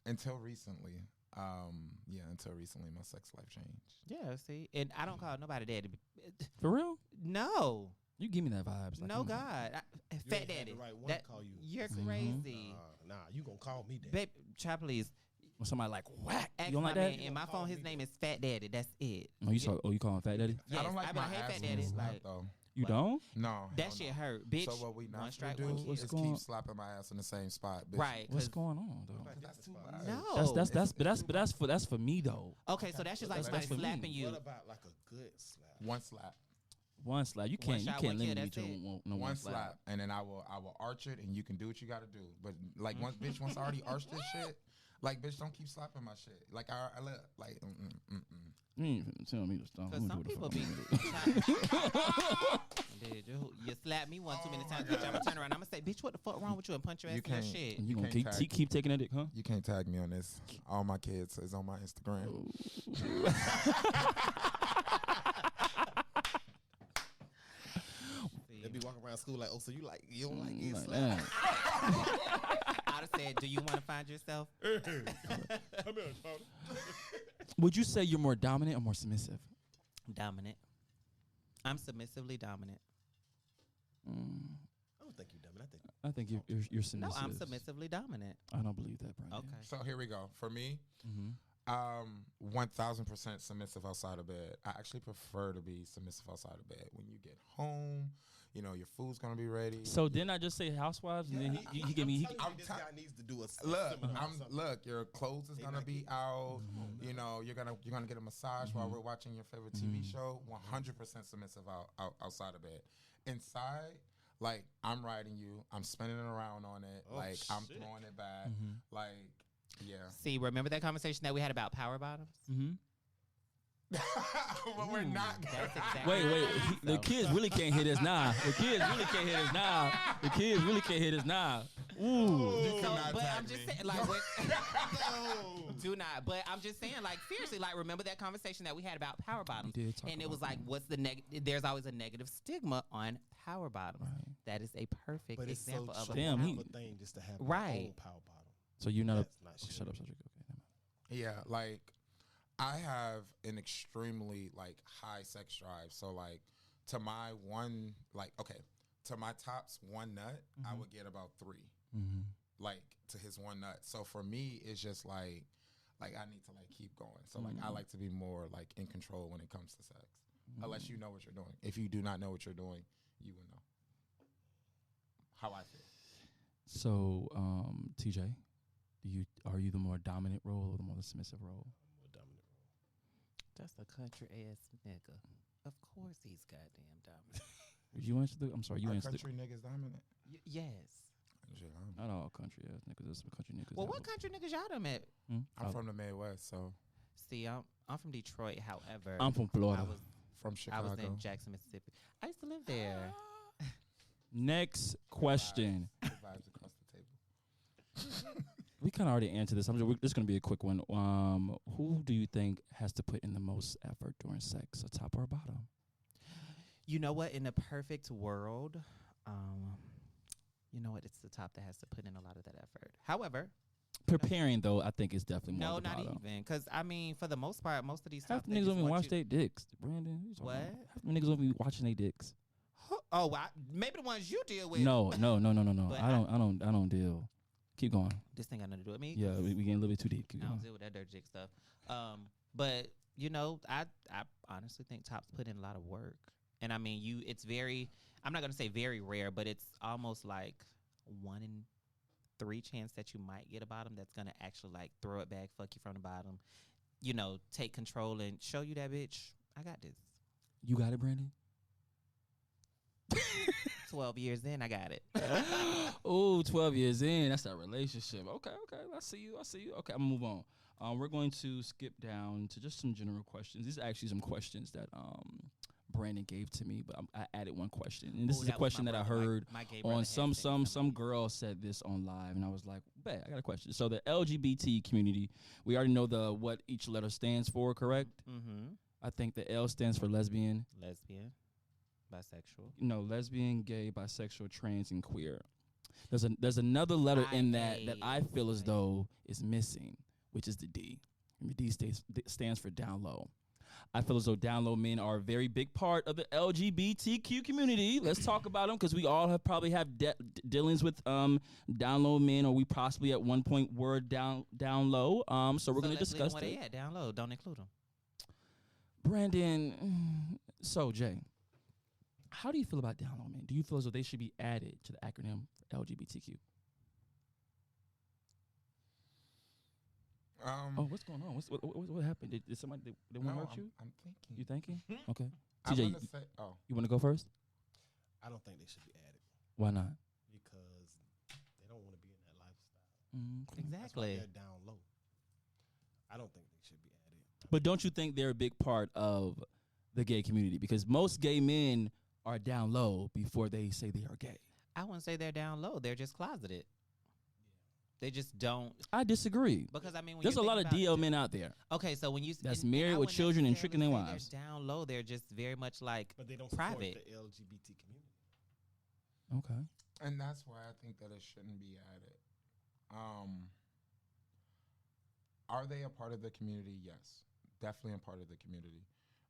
until recently. Until recently, my sex life changed. Yeah, see, and I don't call nobody daddy. For real? No, You give me that vibes. Like, no, come on. God, You fat ain't had daddy. the right one That- to call you. You're Mhm. crazy, Nah, you gonna call me that. babe. Child, please. When somebody like whack, Ask you don't my like that? man in my Call phone. me His that. name is Fat Daddy. That's it. You call him fat daddy? Yes, I don't like I be my like, hey, ass Fat being Daddy. slapped, Like, though. You What? don't? No, that hell shit no. hurt, bitch. So what we one not to strike, do one kill. What's is going- keep slapping my ass in the same spot, bitch. Right. What's 'cause- going on though? That's too much. No. That's for me though. Okay, so that's just like That's somebody for me. slapping you. What about like a good slap? One slap, One slap. You One can't shot, one kill, limit me that's to it. one slap, and then I will arch it, and you can do what you got to do. But like once I already arched this shit, like bitch, don't keep slapping my shit. Like I look like. You ain't finna tell me to stop. Because I'm some gonna do people what be. the fuck Dude, you slap me one too many times, bitch. I'm gonna turn around. I'm gonna say, bitch, what the fuck wrong with you, and punch your ass You in your can't- shit. And you gonna can't tag keep taking that dick, huh? You can't tag me on this. All my kids is on my Instagram. They be walking around school like, oh, so you don't like it? Like slap? that. I'd have said, do you want to find yourself? Come here, Tony. Would you say you're more dominant or more submissive? Dominant. I'm submissively dominant. I don't think you dumb. I think I think you're No, submissive. I'm submissively dominant. I don't believe that, Brandon. Okay. So here we go. For me, Mm-hmm. 1000% submissive outside of bed. I actually prefer to be submissive outside of bed. When you get home, your food's gonna be ready. So didn't I just say housewives? And then he gave me. I'm this guy needs to do a Look, seminar or something. look. Your clothes is gonna be out. Mm-hmm. You're gonna get a massage while we're watching your favorite TV show. 100% submissive outside of bed. Inside, like I'm riding you. I'm spinning around on it. Oh, like I'm shit. throwing it back. Mm-hmm. Like yeah. See, remember that conversation that we had about power bottoms? Mm-hmm. but we're not. That's exactly Wait. The So- kids really can't hit us now. The kids really can't hit us now. The kids really can't hit us now. Ooh. You So, cannot but tag I'm just me. saying, like, No. do not. But I'm just saying, like, seriously, like, remember that conversation that we had about power bottoms? We did talk And it about was like, that. what's the negative? There's always a negative stigma on power bottoms. Right. That is a perfect But it's so example of a Damn, cheap he- of a thing just to have Right. your own power bottom. So you're not That's a. not Oh, shut up, Cedric. Okay. never mind. Yeah, like I have an extremely like high sex drive. So like to my one to my tops one nut, I would get about 3. Mm-hmm. Like to his one nut. So for me it's just like I need to like keep going. So like I like to be more like in control when it comes to sex. Unless you know what you're doing. If you do not know what you're doing, you will know. How I feel. So, TJ, are you the more dominant role or the more submissive role? More dominant role. That's a country ass nigga. Of course he's goddamn dominant. You answer the. I'm sorry, you Are answered. country niggas dominant? Yes. Shit, I don't know. Not all country ass niggas. There's some country niggas. Well, that what will- country niggas y'all done met? I'm from the Midwest, so See, I'm from Detroit. However, I'm from Florida. from I Chicago. was in Jackson, Mississippi. I used to live there. Next question. Good vibes across the table. We kind of already answered this. This is going to be a quick one. Who do you think has to put in the most effort during sex, a top or a bottom? You know what? In a perfect world, you know what? It's the top that has to put in a lot of that effort. However, Preparing though, I think is definitely more. no, the not bottom. even. Because I mean, for the most part, most of these Half top the they niggas just don't even want watch you- their dicks. Brandon, you talking What? about? Half the niggas don't even watching their dicks. Oh, well, maybe the ones you deal with. No. But I don't deal. Keep going. This thing got nothing to do with me. Yeah, we getting a little bit too deep. Keep I don't going. deal with that dirty jig stuff. But you know, I honestly think tops put in a lot of work, and I mean, it's very. I'm not gonna say very rare, but it's almost like 1 in 3 chance that you might get a bottom that's gonna actually like throw it back, fuck you from the bottom, you know, take control and show you that bitch. I got this. You got it, Brandon. 12 years in, I got it. Oh, 12 years in. That's that relationship. Okay. I see you. Okay, I'm gonna move on. We're going to skip down to just some general questions. These are actually some questions that Brandon gave to me, but I added one question, and this Ooh, is a that was question my that I brother. heard My gay brother on had some said something. some girl said this on live, and I was like, "Bet I got a question." So the LGBT community, we already know the what each letter stands for, correct? Mm-hmm. I think the L stands for lesbian. Lesbian, bisexual. No, lesbian, gay, bisexual, trans, and queer. There's another letter in that I feel as though is missing, which is the D. And the D stands for down low. I feel as though down low men are a very big part of the LGBTQ community. Let's talk about them because we all probably have dealings with down low men, or we possibly at one point were down low. So we're going to let's leave discuss them where that. they at, down low. Don't include them. Brandon, so Jay, how do you feel about down low men? Do you feel as though they should be added to the acronym LGBTQ? Oh, what's going on? What happened? Did somebody they want to hurt you? I'm thinking. You thinking? Okay. I TJ, wanna say, you want to go first? I don't think they should be added Why not? because they don't want to be in that lifestyle. Okay. That's why Exactly. they're down low. I don't think they should be added. But don't you think they're a big part of the gay community? Because most gay men are down low before they say they are gay. I wouldn't say they're down low. They're just closeted. They just don't. I disagree. Because I mean, when There's a you're lot of thinking DL about- men out there. Okay, so when you that's and married I with wouldn't children and necessarily tricking their say wives. They're down low. They're just very much like But they don't private. support the LGBT community. Okay. and that's why I think that it shouldn't be added. Are they a part of the community? Yes, definitely a part of the community.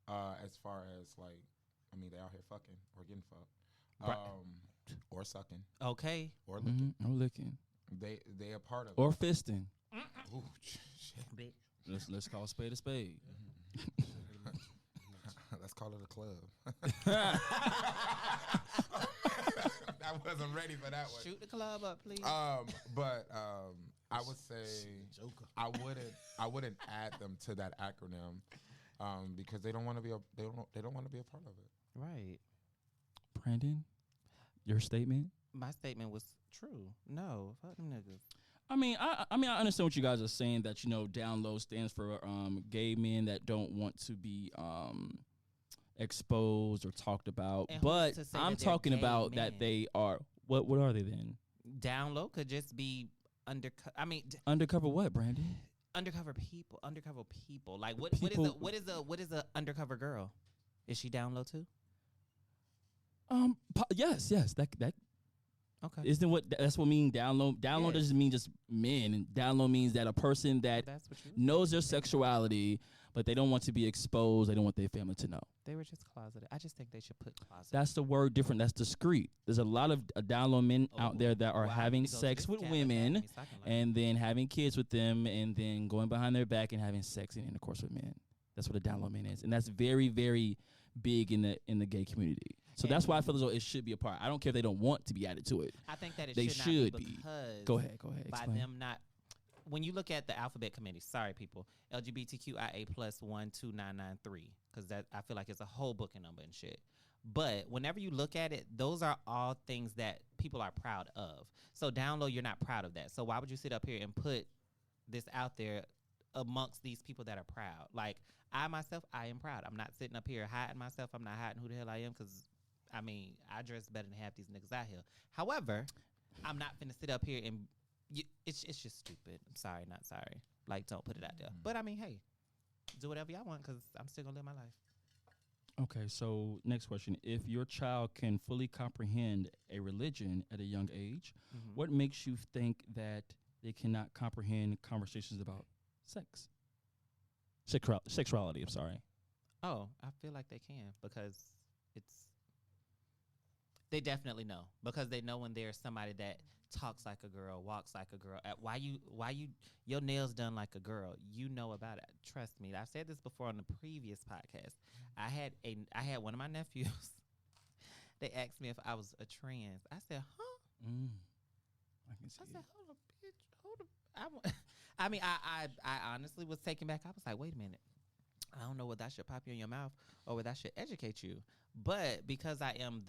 As far as like, I mean, they out here fucking or getting fucked, Right. or sucking Okay, or licking. Or licking. They a part of Or it. fisting. Ooh, shit. Let's call a spade a spade. Let's call it a club. I wasn't ready for that one. shoot the club up, please. But I would say Joker. I wouldn't add them to that acronym because they don't want to be they don't want to be a part of it. Right. Brandon, your statement? My statement was true. No, fuck them niggas. I understand what you guys are saying, that, down low stands for gay men that don't want to be exposed or talked about. And who's But to say I'm that they're talking gay about men? that they are. What are they then? Down low could just be Undercover what, Brandon? undercover people. Undercover people. Like People- what is a undercover girl? Is she down low too? Yes. That Okay. isn't what that's what mean down low. Down low Yes. doesn't mean just men. And down low means that a person that That's what you. knows their sexuality, but they don't want to be exposed. They don't want their family to know. They were just closeted. I just think they should put closeted. That's the word different. That's discreet. There's a lot of down low men out there that are Wow, I having need to go to sex this with cat women academy so I can learn. and then having kids with them and then going behind their back and having sex and intercourse with men. That's what a down low man is. And that's very, very big in the gay community. So that's why I feel as though it should be a part. I don't care if they don't want to be added to it. I think that it they should should not be. be because Go ahead. by Explain. them not. When you look at the alphabet committee, sorry people, LGBTQIA plus 12993, because that I feel like it's a whole booking number and shit. But whenever you look at it, those are all things that people are proud of. So down low, you're not proud of that. So why would you sit up here and put this out there amongst these people that are proud? Like I myself, I am proud. I'm not sitting up here hiding myself. I'm not hiding who the hell I am because, I dress better than half these niggas out here. However, I'm not finna sit up here and it's just stupid. I'm sorry, not sorry. Like, don't put it out there. But hey, do whatever y'all want because I'm still gonna live my life. Okay, so next question. If your child can fully comprehend a religion at a young age, what makes you think that they cannot comprehend conversations about sex? Sexuality, I'm sorry. Oh, I feel like they can because they definitely know because they know when there's somebody that talks like a girl, walks like a girl. Why you your nails done like a girl? You know about it. Trust me. I've said this before on the previous podcast. I had one of my nephews. They asked me if I was a trans. I said, huh? I can see I said, hold up, bitch. Hold up. I honestly was taken back. I was like, wait a minute. I don't know whether I should pop you in your mouth or whether I should educate you. But because I am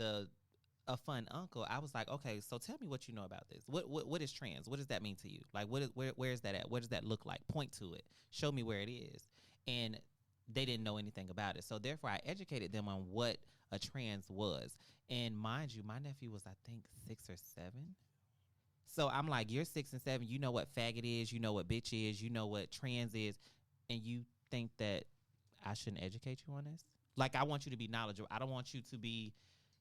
a fun uncle, I was like, okay, so tell me what you know about this. What is trans? What does that mean to you? Like, where is that at? What does that look like? Point to it. Show me where it is. And they didn't know anything about it. So therefore, I educated them on what a trans was. And mind you, my nephew was, I think, 6 or 7. So I'm like, you're 6 and 7. You know what faggot is. You know what bitch is. You know what trans is. And you think that I shouldn't educate you on this? Like, I want you to be knowledgeable. I don't want you to be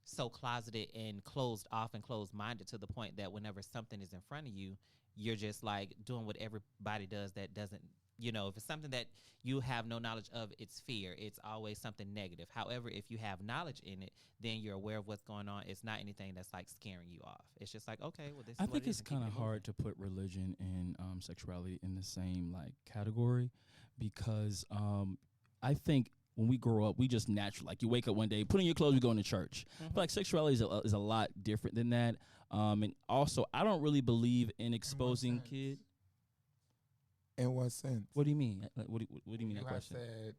so closeted and closed off and closed-minded to the point that whenever something is in front of you, you're just like doing what everybody does that doesn't, if it's something that you have no knowledge of, it's fear. It's always something negative. However, if you have knowledge in it, then you're aware of what's going on. It's not anything that's like scaring you off. It's just like, okay, well, this is I what think it is it's and keep kind it of moving. hard to put religion and sexuality in the same category because I think when we grow up, we just naturally, you wake up one day, put on your clothes, you go into church. Mhm. But sexuality is a lot different than that. And also, I don't really believe in exposing sense? kids. In what sense? What do you mean? What do you mean You that have question? said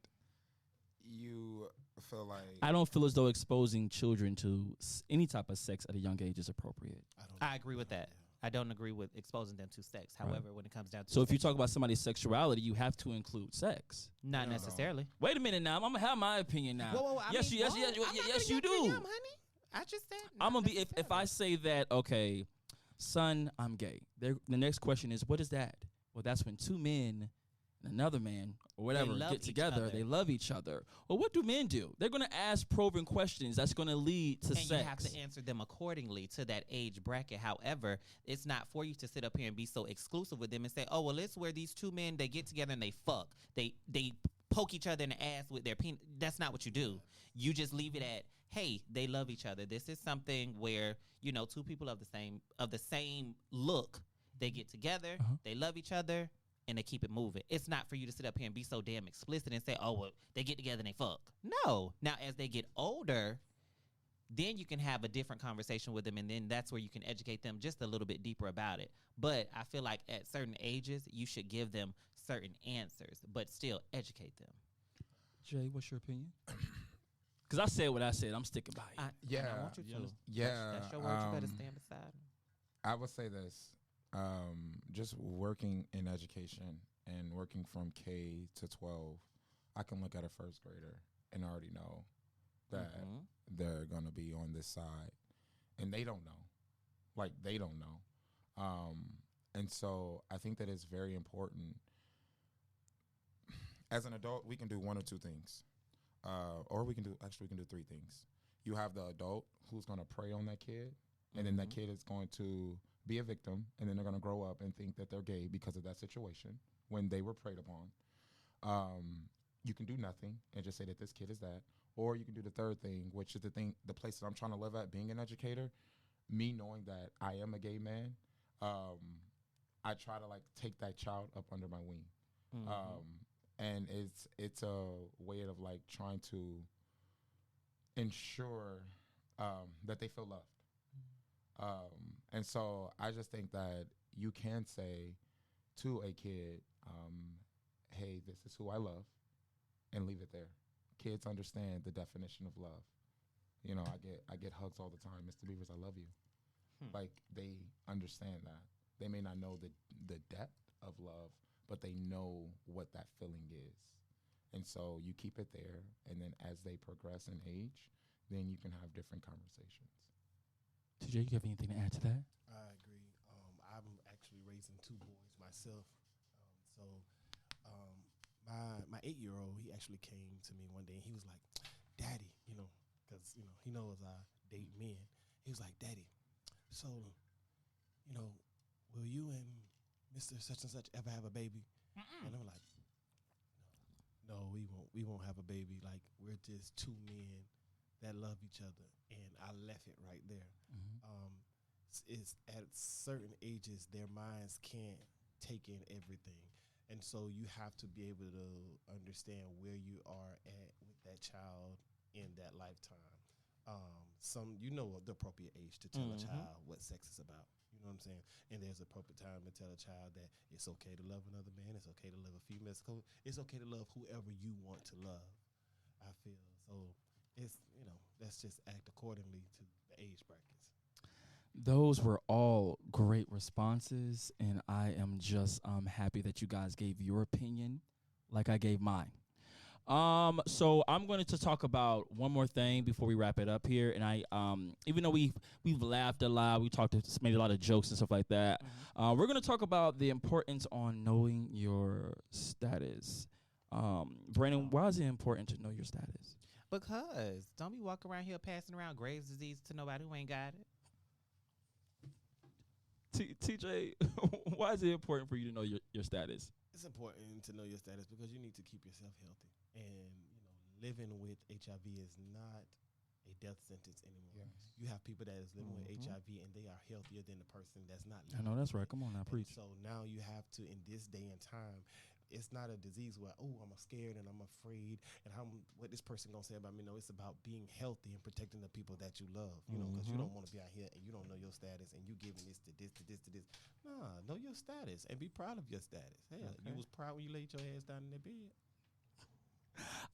you feel like I don't feel as though exposing children to any type of sex at a young age is appropriate. I agree with that. I don't agree with exposing them to sex. Right. However, when it comes down to So if you talk about somebody's sexuality, you have to include sex. not No. necessarily. Wait a minute now. I'm gonna have my opinion now. Whoa, I yes, mean, yes, whoa, yes, I'm not yes, gonna you get your do. yum, honey. I just said I'm not gonna be if I necessarily. say that, okay, son, I'm gay. The next question is, what is that? Well, that's when two men and another man or whatever love get each together. other. They love each other. Well, what do men do? They're gonna ask probing questions. That's gonna lead to and sex. you have to answer them accordingly to that age bracket. However, it's not for you to sit up here and be so exclusive with them and say, "Oh, well, it's where these two men they get together and they fuck. They poke each other in the ass with their penis." That's not what you do. You just leave it at, "Hey, they love each other. This is something where two people of the same look. They get together. Uh-huh. They love each other." And they keep it moving. It's not for you to sit up here and be so damn explicit and say, "Oh, well, they get together and they fuck." No. Now, as they get older, then you can have a different conversation with them, and then that's where you can educate them just a little bit deeper about it. But I feel like at certain ages, you should give them certain answers, but still educate them. Jay, what's your opinion? Because I said what I said. I'm sticking by it. And I want you to. Yeah, That's your word. You better stand beside them. I would say this. just working in education and working from K to 12, I can look at a first grader and already know that Mhm. they're going to be on this side. And they don't know. Like, they don't know. And so I think that it's very important. As an adult, we can do one or two things. Or we can do three things. You have the adult who's going to prey on that kid, and then that kid is going to be a victim, and then they're going to grow up and think that they're gay because of that situation when they were preyed upon. You can do nothing and just say that this kid is that. Or you can do the third thing, which is the place that I'm trying to live at, being an educator. Me knowing that I am a gay man, I try to like take that child up under my wing. And it's a way of like trying to ensure that they feel loved. And so I just think that you can say to a kid, hey, this is who I love, and leave it there. Kids understand the definition of love. You know, I get hugs all the time. Mr. Beavers, I love you. Like, they understand that. They may not know the depth of love, but they know what that feeling is. And so you keep it there, and then as they progress in age, then you can have different conversations. TJ, you have anything to add to that? I agree. I'm actually raising two boys myself. My 8-year-old, he actually came to me one day and he was like, "Daddy," because he knows I date men. He was like, "Daddy, so will you and Mr. Such and Such ever have a baby?" And I'm like, "No, we won't have a baby. Like, we're just two men that love each other." And I left it right there. It's at certain ages their minds can't take in everything, and so you have to be able to understand where you are at with that child in that lifetime. The appropriate age to tell a child what sex is about. You know what I'm saying? And there's appropriate time to tell a child that it's okay to love another man. It's okay to love a female. It's okay to love whoever you want to love. I feel so. It's let's just act accordingly to the age brackets. Those were all great responses, and I am just happy that you guys gave your opinion like I gave mine. So I'm going to talk about one more thing before we wrap it up here. And I, even though we've laughed a lot, we made a lot of jokes and stuff like that. We're going to talk about the importance on knowing your status. Brandon, why is it important to know your status? Because don't be walking around here passing around Graves' disease to nobody who ain't got it. TJ, why is it important for you to know your status? It's important to know your status because you need to keep yourself healthy. And living with HIV is not a death sentence anymore. Yes. You have people that is living with HIV and they are healthier than the person that's not I living. know that's with right. it. Come on now, And preach. so now you have to, in this day and time, it's not a disease where, I'm scared and I'm afraid and what this person gonna say about me. No, it's about being healthy and protecting the people that you love. Because you don't want to be out here and you don't know your status and you giving this to this to this to this. Nah, know your status and be proud of your status. Hell, you was proud when you laid your ass down in the bed.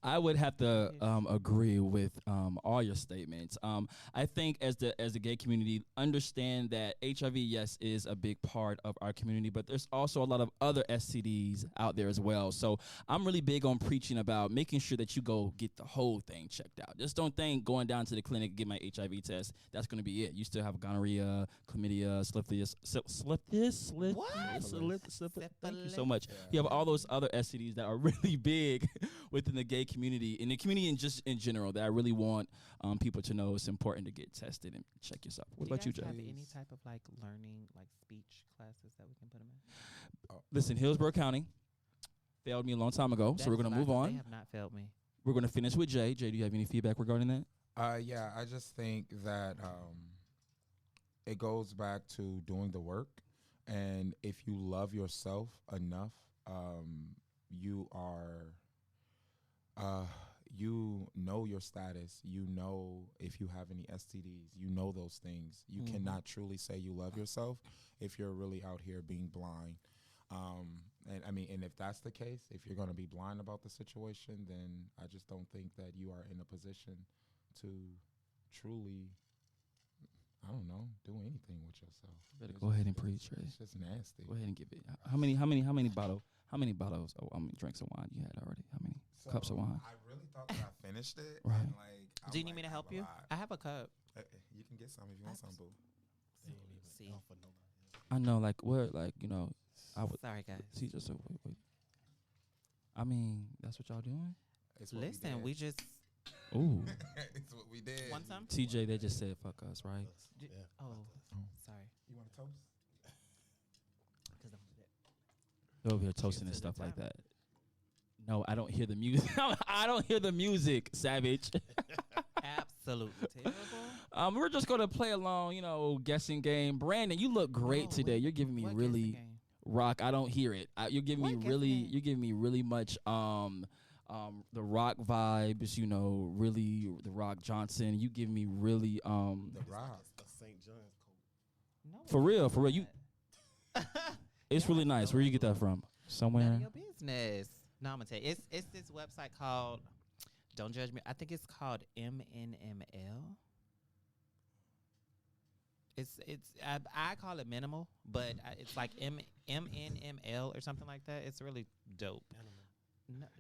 I would have to agree with all your statements. I think as the gay community, understand that HIV, yes, is a big part of our community, but there's also a lot of other STDs out there as well. So I'm really big on preaching about making sure that you go get the whole thing checked out. Just don't think going down to the clinic, get my HIV test, that's going to be it. You still have gonorrhea, chlamydia, syphilis. Thank you so much. You have all those other STDs that are really big within the gay community, in the community and just in general, that I really want people to know it's important to get tested and check yourself. What about you, Jay? Do you guys have any type of like learning, like speech classes that we can put them in? Listen, Hillsborough County failed me a long time ago, so we're going to move They on. have not failed me. We're going to finish with Jay. Jay, do you have any feedback regarding that? Yeah, I just think that it goes back to doing the work. And if you love yourself enough, you are... you know your status. You know if you have any STDs. You know those things. You cannot truly say you love yourself if you're really out here being blind. And if that's the case, if you're going to be blind about the situation, then I just don't think that you are in a position to truly I don't know, do anything with yourself. Better It's go ahead and just- preach, Trey. It's just nasty. Go ahead and give it. How many bottles? Oh, drinks of wine you had already? How many cups of wine? I really thought that I finished it. Right. And like, I Do you was need me like, to help I'm you? alive. I have a cup. You can get some if you want some, boo. They ain't even See. offer nobody else. I know, like what, like I would Sorry, guys. see just so wait. I mean, that's what y'all doing. It's what Listen, we did. just Ooh, It's what we did. want some. TJ, they just said fuck us, right? Us. J- Yeah. Oh, Oh. sorry. You want a toast? They're over here toasting and Cheers to stuff the like time. that. No, I don't hear the music. I don't hear the music, Savage. Absolutely terrible. We're just gonna play along, guessing game. Brandon, you look great Oh, today. wait, You're giving me What really guessing game? rock. I don't hear it. You're giving me What really. guessing game? You're giving me really much the rock vibes. Really the Rock Johnson. You give me really The It's Rock. like a St. John's coat. No, For real, it's for real, you- not. It's really nice. Where you get that from? None Somewhere. of your business. No, I'm gonna tell you. It's this website called. Don't judge me. I think it's called MNML. I call it minimal, but it's like MNML or something like that. It's really dope.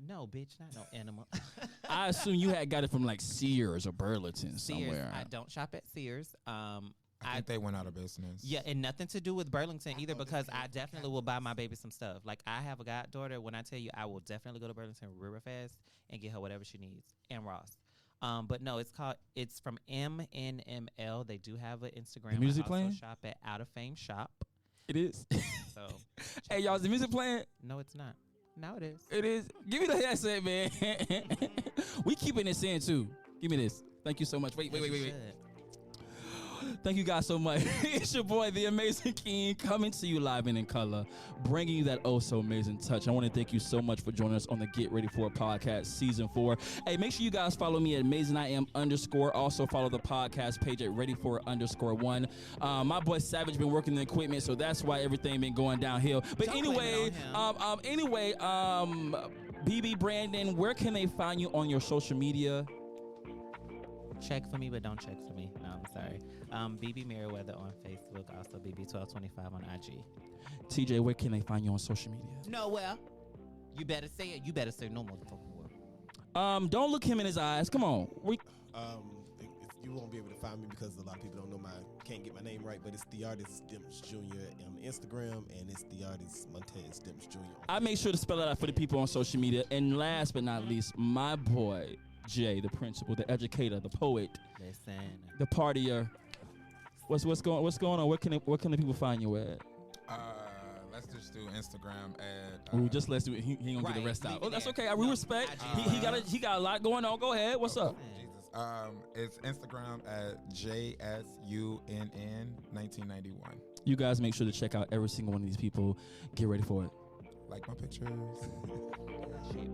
No, bitch, not no animal. I assume you had got it from like Sears or Burlington Sears. somewhere. I don't shop at Sears. I think they went out of business. Yeah, and nothing to do with Burlington either, because I definitely will buy my baby some stuff. Like, I have a goddaughter. When I tell you, I will definitely go to Burlington real fast and get her whatever she needs, and Ross. But no, it's from MNML. They do have an Instagram. The music I also playing? shop at Out of Fame Shop. It is. So, Hey, y'all, is the music playing? no, it's not. No, it is. It is. Give me the headset, man. We keeping this in too. Give me this. Thank you so much. Wait. You should. Thank you guys so much. It's your boy, The Amazing King, coming to you live and in color, bringing you that oh so amazing touch. I want to thank you so much for joining us on the Get Ready For It podcast season 4. Hey, make sure you guys follow me at AmazingIam_. Also follow the podcast page at ReadyForIt_1. My boy Savage been working the equipment, so that's why everything been going downhill. But Don't blame it anyway, BB Brandon, where can they find you on your social media? Check for me, but don't check for me. No, I'm sorry. BB Merriweather on Facebook, also BB1225 on IG. TJ, where can they find you on social media? Nowhere. You better say it. You better say no motherfucking word. Don't look him in his eyes. Come on. If you won't be able to find me because a lot of people don't know can't get my name right, but it's the artist Dimps Jr. on Instagram, and it's the artist Montez Dimps Jr. I make sure to spell it out for the people on social media. And last but not least, my boy Jay, the principal, the educator, the poet, Listen. the partier. What's going on? Where can the people find you at? Let's just do Instagram at. Ooh, just let's do it. He ain't gonna get the Right, rest leave out. it Oh, that's there. okay. We No, respect. IG. He got a lot going on. Go ahead. What's up? Jesus. It's Instagram at JSUNN1991. You guys make sure to check out every single one of these people. Get ready for it. Like my pictures. Shit.